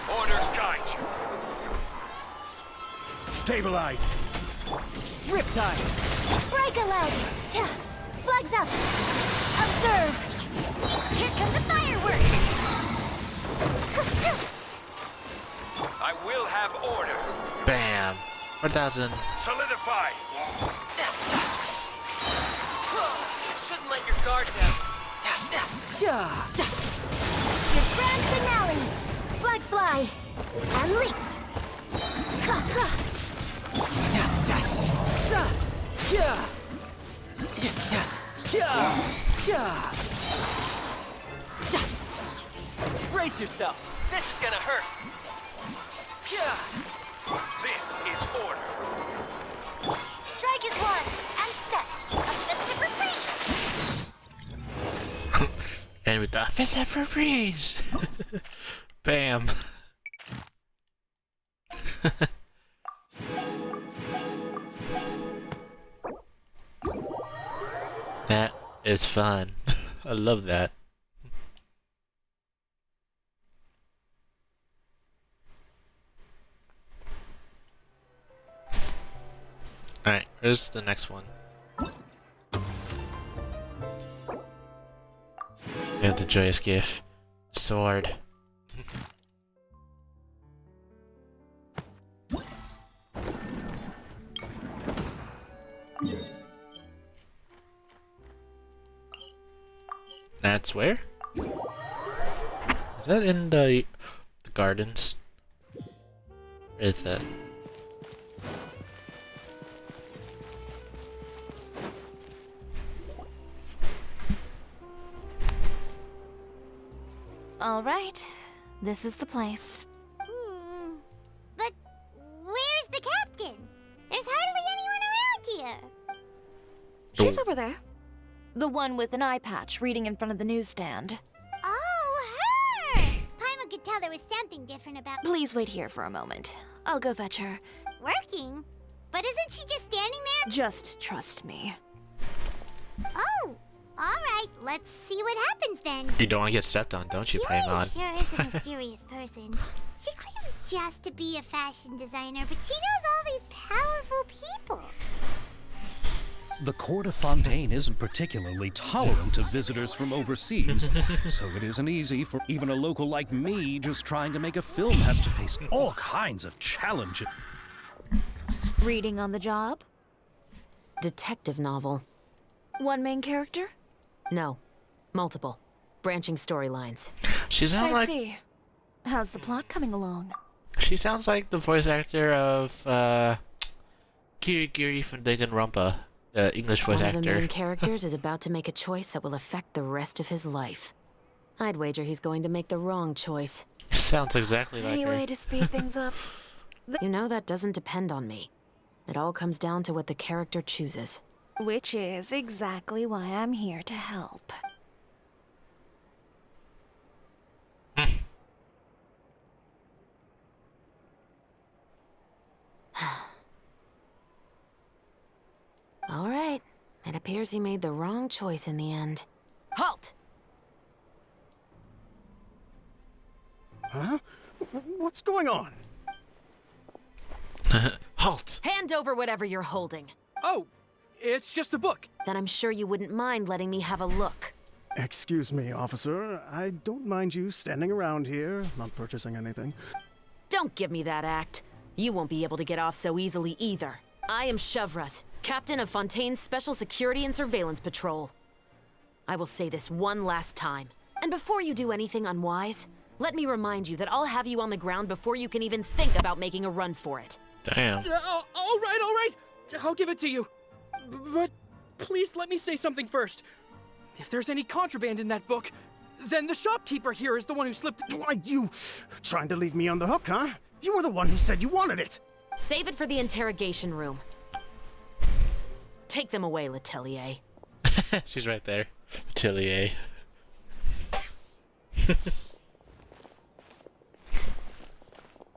S4: Order guide you. Stabilize.
S13: Riptide.
S5: Break a leg. Flags up. Observe. Here come the fireworks.
S4: I will have order.
S1: Bam. 4,000.
S4: Solidify.
S13: Shouldn't let your guard down.
S5: Your grand finale. Flag fly. And leap.
S13: Brace yourself. This is gonna hurt.
S4: This is order.
S5: Strike is one. And step. A festive reprise.
S1: And with the offensive reprise. Bam. That is fun. I love that. Alright, here's the next one. We have the joyous gift. Sword. That's where? Is that in the gardens? Where is that?
S8: All right, this is the place.
S11: But where's the captain? There's hardly
S8: She's over there. The one with an eye patch reading in front of the newsstand.
S11: Oh, her! Paimon could tell there was something different about
S8: Please wait here for a moment. I'll go fetch her.
S11: working. But isn't she just standing there?
S8: Just trust me.
S11: Oh, alright. Let's see what happens then.
S1: You don't want to get stepped on, don't you,
S11: Yuri
S1: Paimon?
S11: sure is a mysterious person. She claims just to be a fashion designer, but she knows all these powerful people.
S2: The court of Fontaine isn't particularly tolerant of visitors from overseas, so it isn't easy for even a local like me just trying to make a film has to face all kinds of challenges.
S8: Reading on the job?
S14: Detective novel.
S8: One main character?
S14: No. Multiple. Branching storylines.
S1: She sounds
S8: I
S1: like
S8: see. How's the plot coming along?
S1: she sounds like the voice actor of Kirigiri from Danganronpa, the English voice
S14: One of the
S1: actor.
S14: main characters is about to make a choice that will affect the rest of his life. I'd wager he's going to make the wrong choice.
S1: Sounds exactly like
S8: Any
S1: her.
S8: way to speed things up?
S14: You know that doesn't depend on me. It all comes down to what the character chooses.
S8: Which is exactly why I'm here to help.
S14: All right. It appears he made the wrong choice in the end. Halt!
S4: Huh? What's going on?
S1: Halt!
S14: Hand over whatever you're holding.
S15: Oh, it's just a book.
S14: Then I'm sure you wouldn't mind letting me have a look.
S15: Excuse me, officer. I don't mind you standing around here, not purchasing anything.
S14: Don't give me that act. You won't be able to get off so easily either. I am Chevras, captain of Fontaine's Special Security and Surveillance Patrol. I will say this one last time. And before you do anything unwise, let me remind you that I'll have you on the ground before you can even think about making a run for it.
S1: Damn.
S15: All right. I'll give it to you. But please let me say something first. If there's any contraband in that book, then the shopkeeper here is the one who slipped. Why, you trying to leave me on the hook, huh? You were the one who said you wanted it.
S14: Save it for the interrogation room. Take them away, Letelier.
S1: She's right there. Atelier.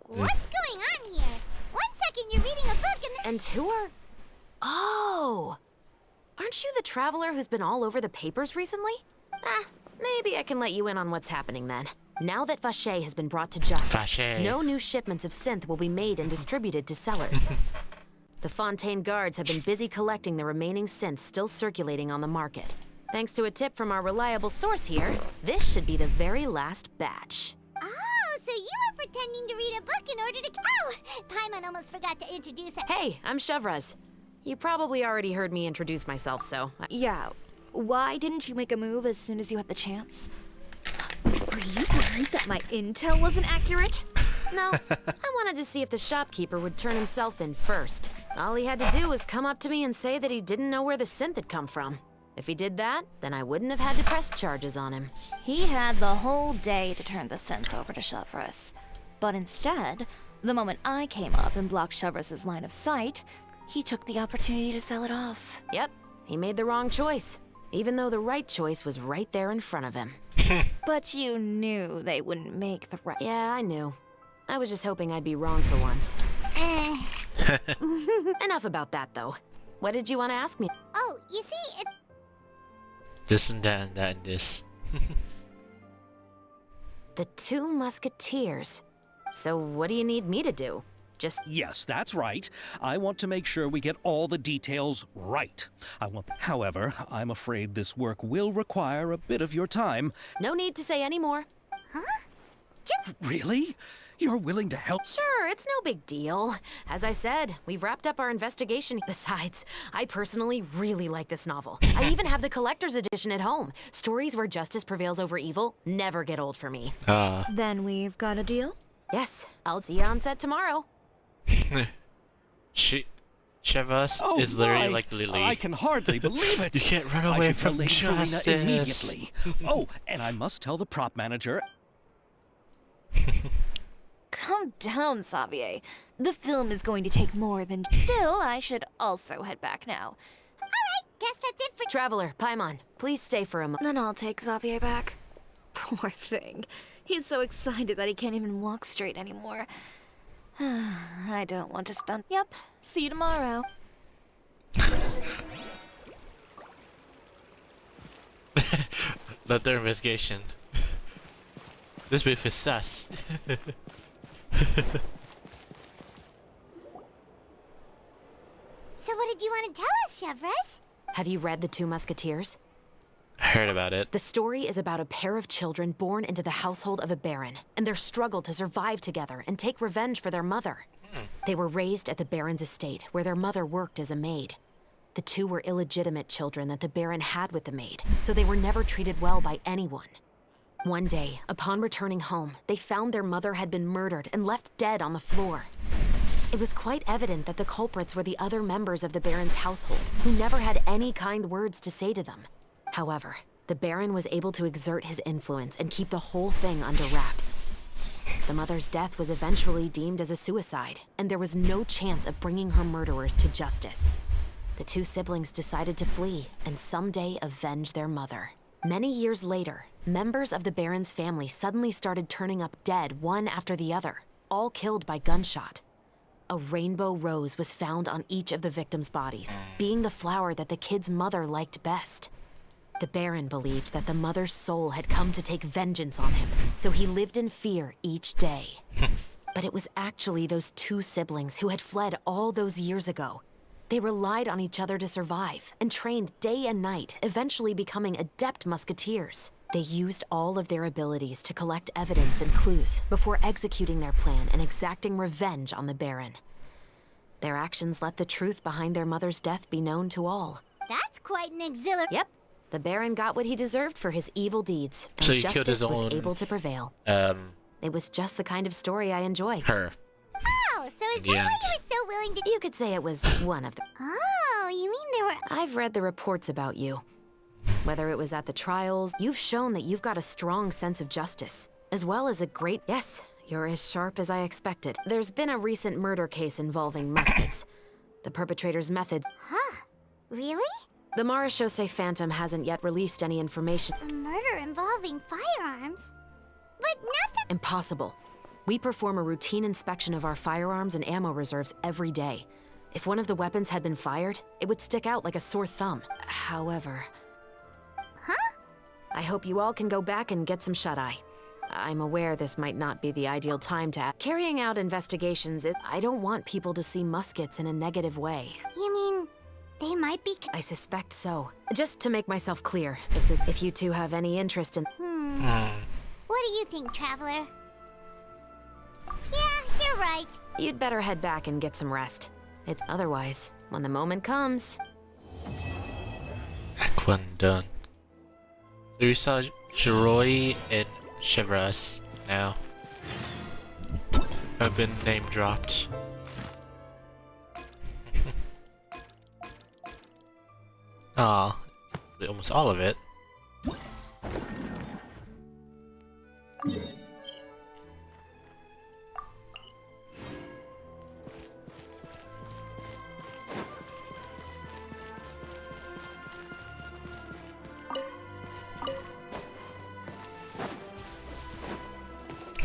S11: What's going on here? 1 second you're reading a book and
S14: And who are... Oh! Aren't you the traveler who's been all over the papers recently? Maybe I can let you in on what's happening then. Now that Vache has been brought to justice,
S1: Vache.
S14: no new shipments of synth will be made and distributed to sellers. The Fontaine guards have been busy collecting the remaining synths still circulating on the market. Thanks to a tip from our reliable source here, this should be the very last batch.
S11: Oh, so you were pretending to read a book in order to... Oh! Paimon almost forgot to introduce her.
S14: Hey, I'm Chevras. You probably already heard me introduce myself, so...
S8: Yeah. Why didn't you make a move as soon as you had the chance? Were you worried that my intel wasn't accurate?
S14: No, I wanted to see if the shopkeeper would turn himself in first. All he had to do was come up to me and say that he didn't know where the synth had come from. If he did that, then I wouldn't have had to press charges on him.
S8: He had the whole day to turn the synth over to Chevras. But instead, the moment I came up and blocked Chevras' line of sight, he took the opportunity to sell it off.
S14: Yep, he made the wrong choice, even though the right choice was right there in front of him.
S8: But you knew they wouldn't make the right...
S14: Yeah, I knew. I was just hoping I'd be wrong for once. Enough about that, though. What did you want to ask me?
S11: Oh, you see,
S1: This and that and that and this.
S14: The Two Musketeers. So what do you need me to do? Just...
S2: Yes, that's right. I want to make sure we get all the details right. However, I'm afraid this work will require a bit of your time.
S14: No need to say any more.
S2: Really? You're willing to help?
S14: Sure, it's no big deal. As I said, we've wrapped up our investigation. Besides, I personally really like this novel. I even have the collector's edition at home. Stories where justice prevails over evil never get old for me.
S8: Then we've got a deal?
S14: Yes, I'll see you on set tomorrow.
S1: Chevas
S2: Oh,
S1: is literally
S2: my.
S1: like Lily.
S2: I can hardly believe it.
S1: You can't run
S2: I
S1: away
S2: should tell
S1: from
S2: Lady Felina
S1: justice.
S2: immediately. Oh, and I must tell the prop manager.
S8: Calm down, Xavier. The film is going to take more than... Still, I should also head back now.
S11: alright, guess that's it for—
S14: Traveler, Paimon, please stay for a moment.
S8: Then I'll take Xavier back. Poor thing. He's so excited that he can't even walk straight anymore. I don't want to spend. Yep, see you tomorrow.
S1: Let their investigation. This booth is sus.
S11: So what did you want to tell us, Chevres?
S14: Have you read The Two Musketeers?
S1: I heard about it.
S14: The story is about a pair of children born into the household of a baron, and their struggle to survive together and take revenge for their mother. They were raised at the baron's estate, where their mother worked as a maid. The two were illegitimate children that the baron had with the maid, so they were never treated well by anyone. One day, upon returning home, they found their mother had been murdered and left dead on the floor. It was quite evident that the culprits were the other members of the baron's household, who never had any kind words to say to them. However, the baron was able to exert his influence and keep the whole thing under wraps. The mother's death was eventually deemed as a suicide, and there was no chance of bringing her murderers to justice. The two siblings decided to flee and someday avenge their mother. Many years later, members of the baron's family suddenly started turning up dead one after the other, all killed by gunshot. A rainbow rose was found on each of the victims' bodies, being the flower that the kid's mother liked best. The Baron believed that the mother's soul had come to take vengeance on him, so he lived in fear each day. But it was actually those two siblings who had fled all those years ago. They relied on each other to survive, and trained day and night, eventually becoming adept musketeers. They used all of their abilities to collect evidence and clues before executing their plan and exacting revenge on the Baron. Their actions let the truth behind their mother's death be known to all.
S11: That's quite an exhilarating—
S14: Yep. The Baron got what he deserved for his evil deeds, and
S1: So he killed his
S14: justice was
S1: own,
S14: able to prevail. It was just the kind of story I enjoy.
S1: Her.
S11: Oh, so is that why you were so willing to—
S14: You could say it was one of them.
S11: Oh, you mean there were—
S14: I've read the reports about you. Whether it was at the trials, you've shown that you've got a strong sense of justice, as well as a great— Yes, you're as sharp as I expected. There's been a recent murder case involving muskets. The perpetrator's methods—
S11: Huh? Really?
S14: The Marechaussee Phantom hasn't yet released any information.
S11: A murder involving firearms? But nothing—
S14: Impossible. We perform a routine inspection of our firearms and ammo reserves every day. If one of the weapons had been fired, it would stick out like a sore thumb. However...
S11: Huh?
S14: I hope you all can go back and get some shut-eye. I'm aware this might not be the ideal time to carrying out investigations. I don't want people to see muskets in a negative way.
S11: You mean they might be—
S14: I suspect so. Just to make myself clear, this is if you two have any interest in—
S11: What do you think, Traveler? Yeah, you're right.
S14: You'd better head back and get some rest. It's otherwise, when the moment comes...
S1: Act 1 done. So we saw Jiroi and Chevres now. Have been name dropped. Aw, almost all of it.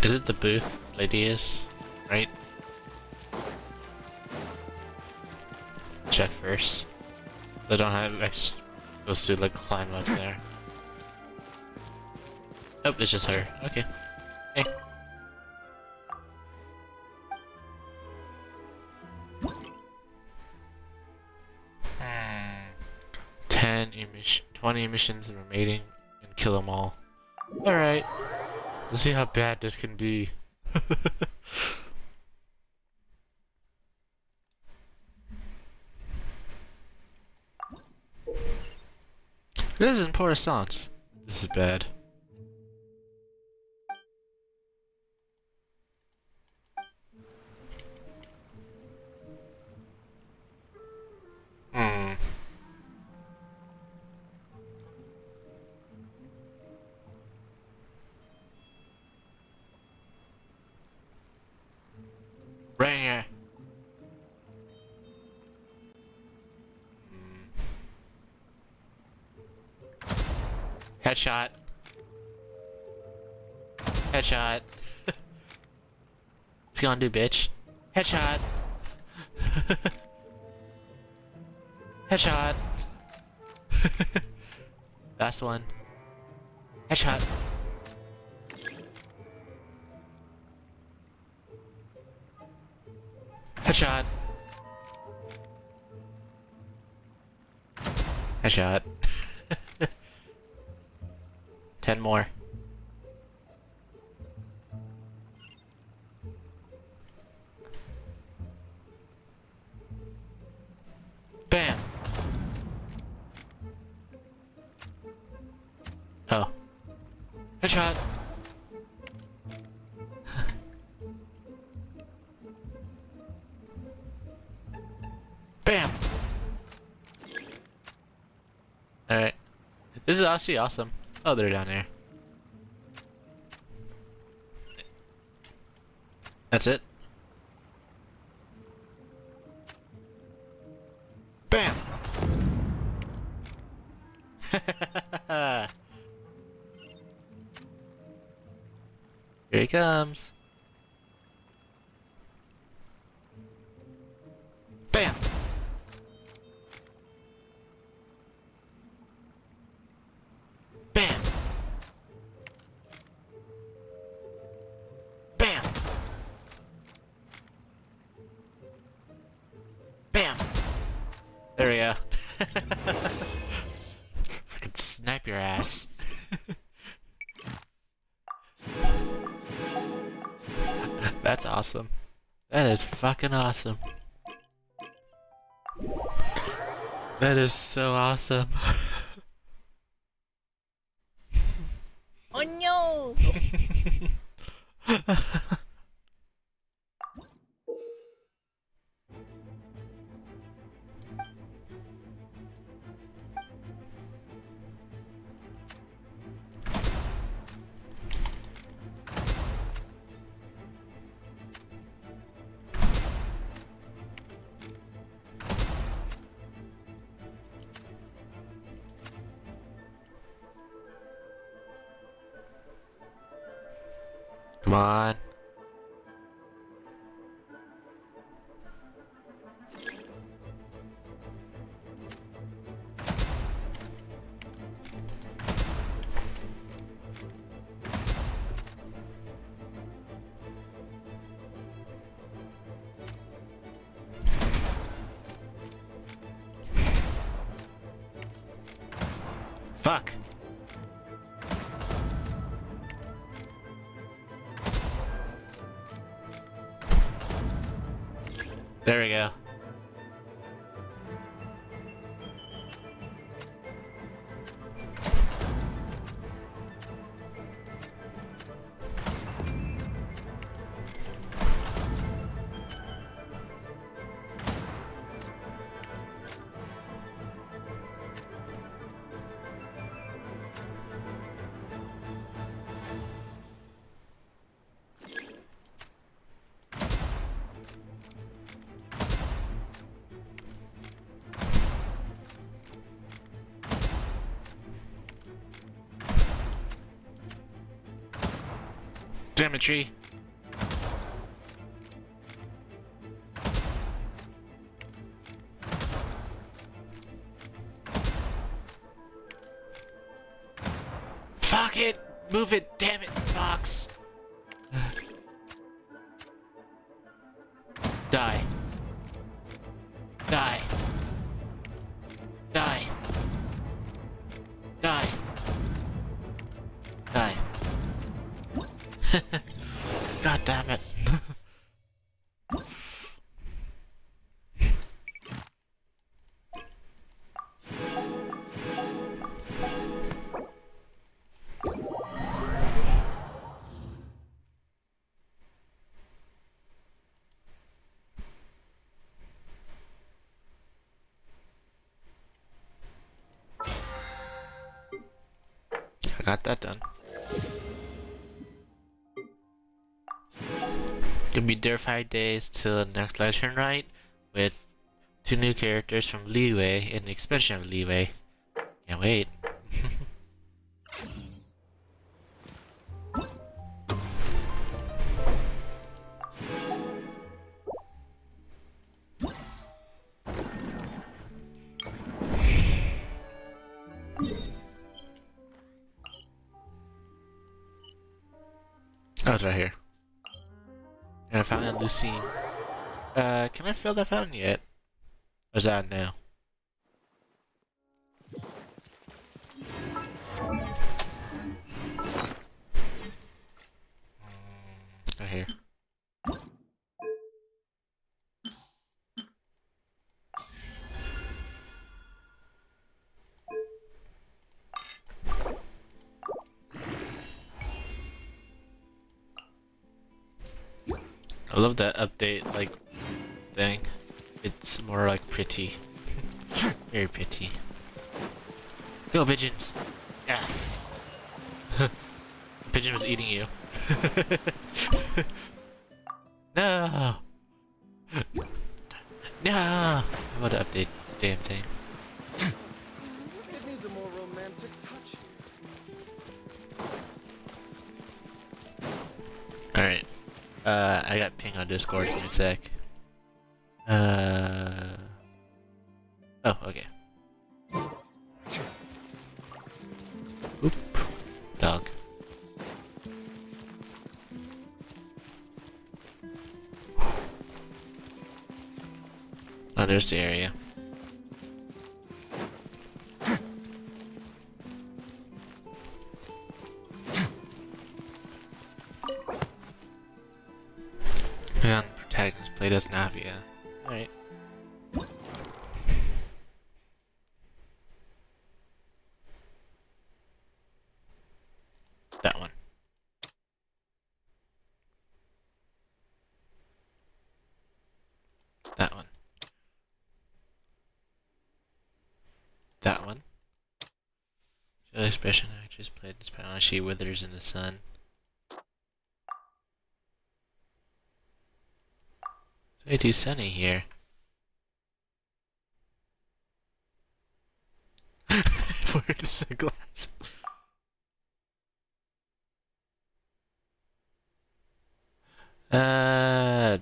S1: Is it the booth lady is? Right? Check first. They don't have X supposed to like climb up there. Oh, it's just her. Okay. Hey. Hmm. 20 emissions remaining and kill them all. Alright. Let's see how bad this can be. This isn't poor sounds. This is bad. Hmm. Right here. Headshot. Headshot. What's you gonna do, bitch? Headshot. Headshot. Last one. Headshot. Headshot. Headshot. 10 more. Bam! Oh. Headshot! Bam! Alright. This is actually awesome. Oh, they're down there. That's it? Bam! Here he comes. Bam! Bam! Bam! Bam! There we go. Fucking snipe your ass. That's awesome. That is fucking awesome. That is so awesome.
S13: Oh no!
S1: Come on. Fuck. There we go. Geometry. Fuck it! Move it! Damn it, Fox! Die. Die. Die. Die. Die. God damn it. I got that done. Gonna be there 5 days till the next Lantern Rite with 2 new characters from Leeway and the expansion of Leeway. Can't wait. Oh, it's right here. And I found a Lucine. Can I fill that fountain yet? Or is that now? Right here. I love that update, like, thing. It's more like pretty. Very pretty. Go, pigeons! Yeah. The pigeon was eating you. No! No! I want to update the damn thing.
S7: It needs a more romantic touch.
S1: Alright. I got ping on Discord in a sec. Oh, okay. Oop. Dog. Oh, there's the area. And protagonist played as Navia. Alright. That one. That one. That one. The expression actress played as Pamela. She withers in the sun. It's way too sunny here. Wear the sunglasses.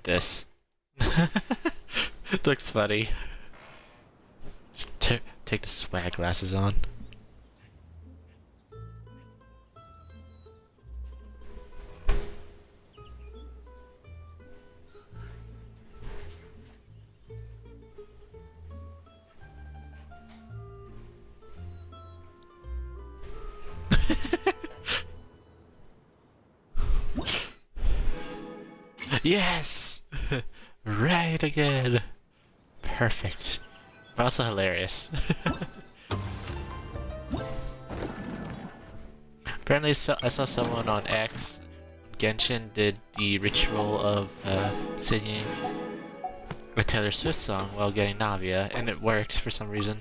S1: This. Looks funny. Just take the swag glasses on. Yes! Right again! Perfect. But also hilarious. Apparently I saw someone on X, Genshin, did the ritual of singing a Taylor Swift song while getting Navia, and it worked for some reason.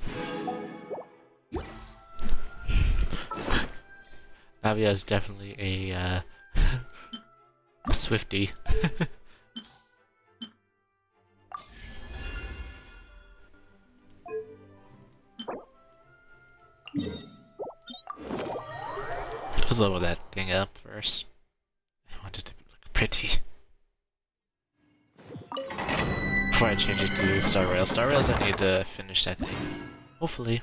S1: Navia is definitely a Swiftie. Let's level that thing up first. I want it to look pretty. Before I change it to Star Rails. Star Rails, I need to finish that thing. Hopefully.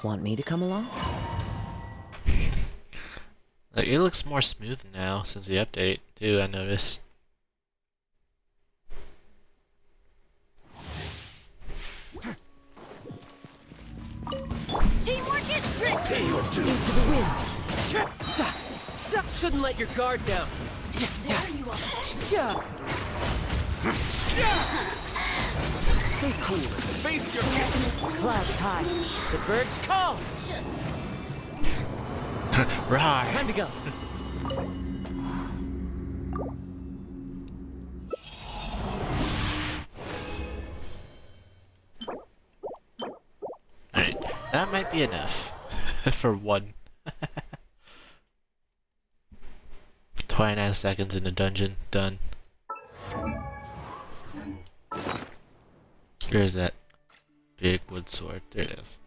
S13: Want me to come along?
S1: Like, it looks more smooth now since the update, too, I noticed.
S13: Teamwork is trick! Pay your dues! Into the wind! Shouldn't let your guard down! There you are! Stay cool and face your clouds high. The birds call!
S1: Right.
S13: Time to go.
S1: Alright, that might be enough for one. 29 seconds in the dungeon, done. There's that big wood sword, there it is.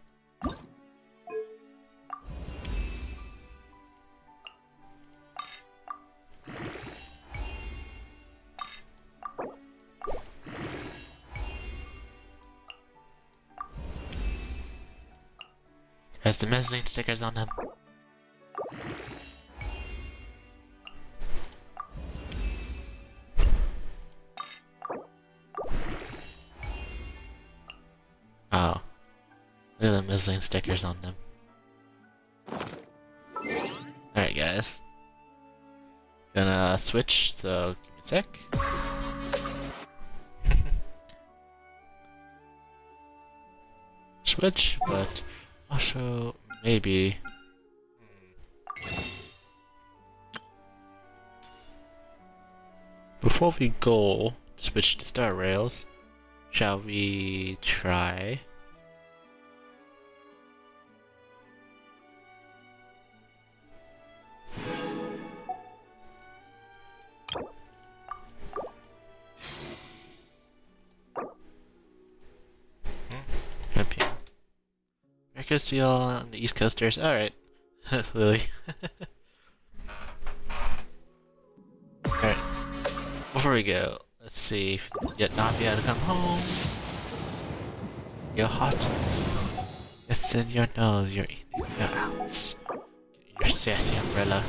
S1: Has the mezzanine stickers on them. Oh. Look at the mezzanine stickers on them. Alright guys. Gonna switch, so give me a sec. Switch, but also maybe. Before we go switch to Star Rails, shall we try? Maybe. America Steel on the East Coasters. Alright. Lily. Alright. Before we go, let's see if we can get Navia to come home. You're hot. It's in your nose, you're in your outs. Your sassy umbrella.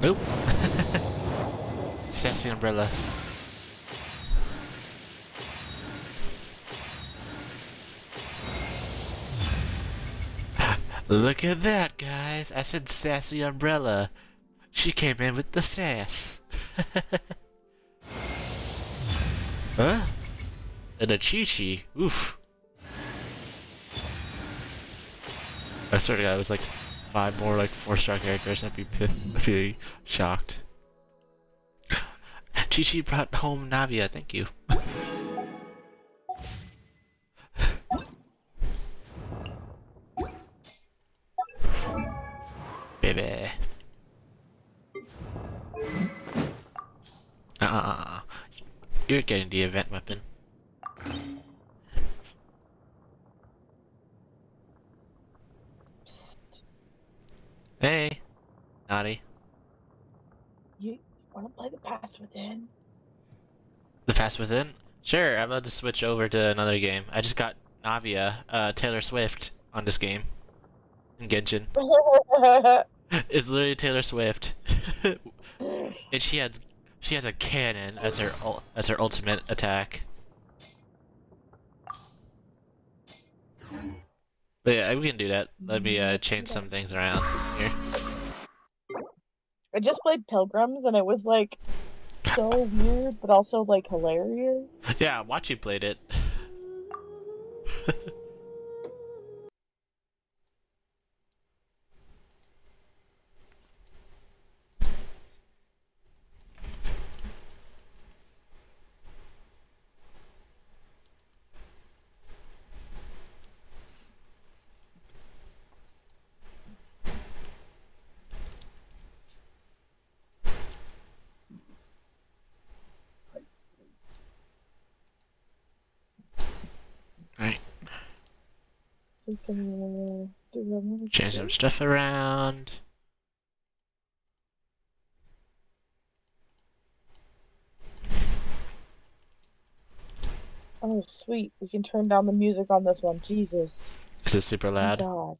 S1: Nope. Sassy umbrella. Look at that, guys. I said sassy umbrella. She came in with the sass. Huh? And a Chi-Chi. Oof. I swear to God, it was like 5 more like 4-star characters. I'd be shocked. Chi-Chi brought home Navia, thank you. Baby. You're getting the event weapon. Hey, Naughty.
S16: You want to play the Past Within?
S1: The Past Within? Sure, I'm about to switch over to another game. I just got Navia, Taylor Swift, on this game. In Genshin. It's literally Taylor Swift. And she has a cannon as her ultimate attack. But yeah, we can do that. Let me change some things around here.
S16: I just played Pilgrims and it was like so weird, but also like hilarious.
S1: Yeah, watch you played it. Alright. Change some stuff around.
S16: Oh, sweet. We can turn down the music on this one. Jesus.
S1: Is it super loud?
S16: Oh, God.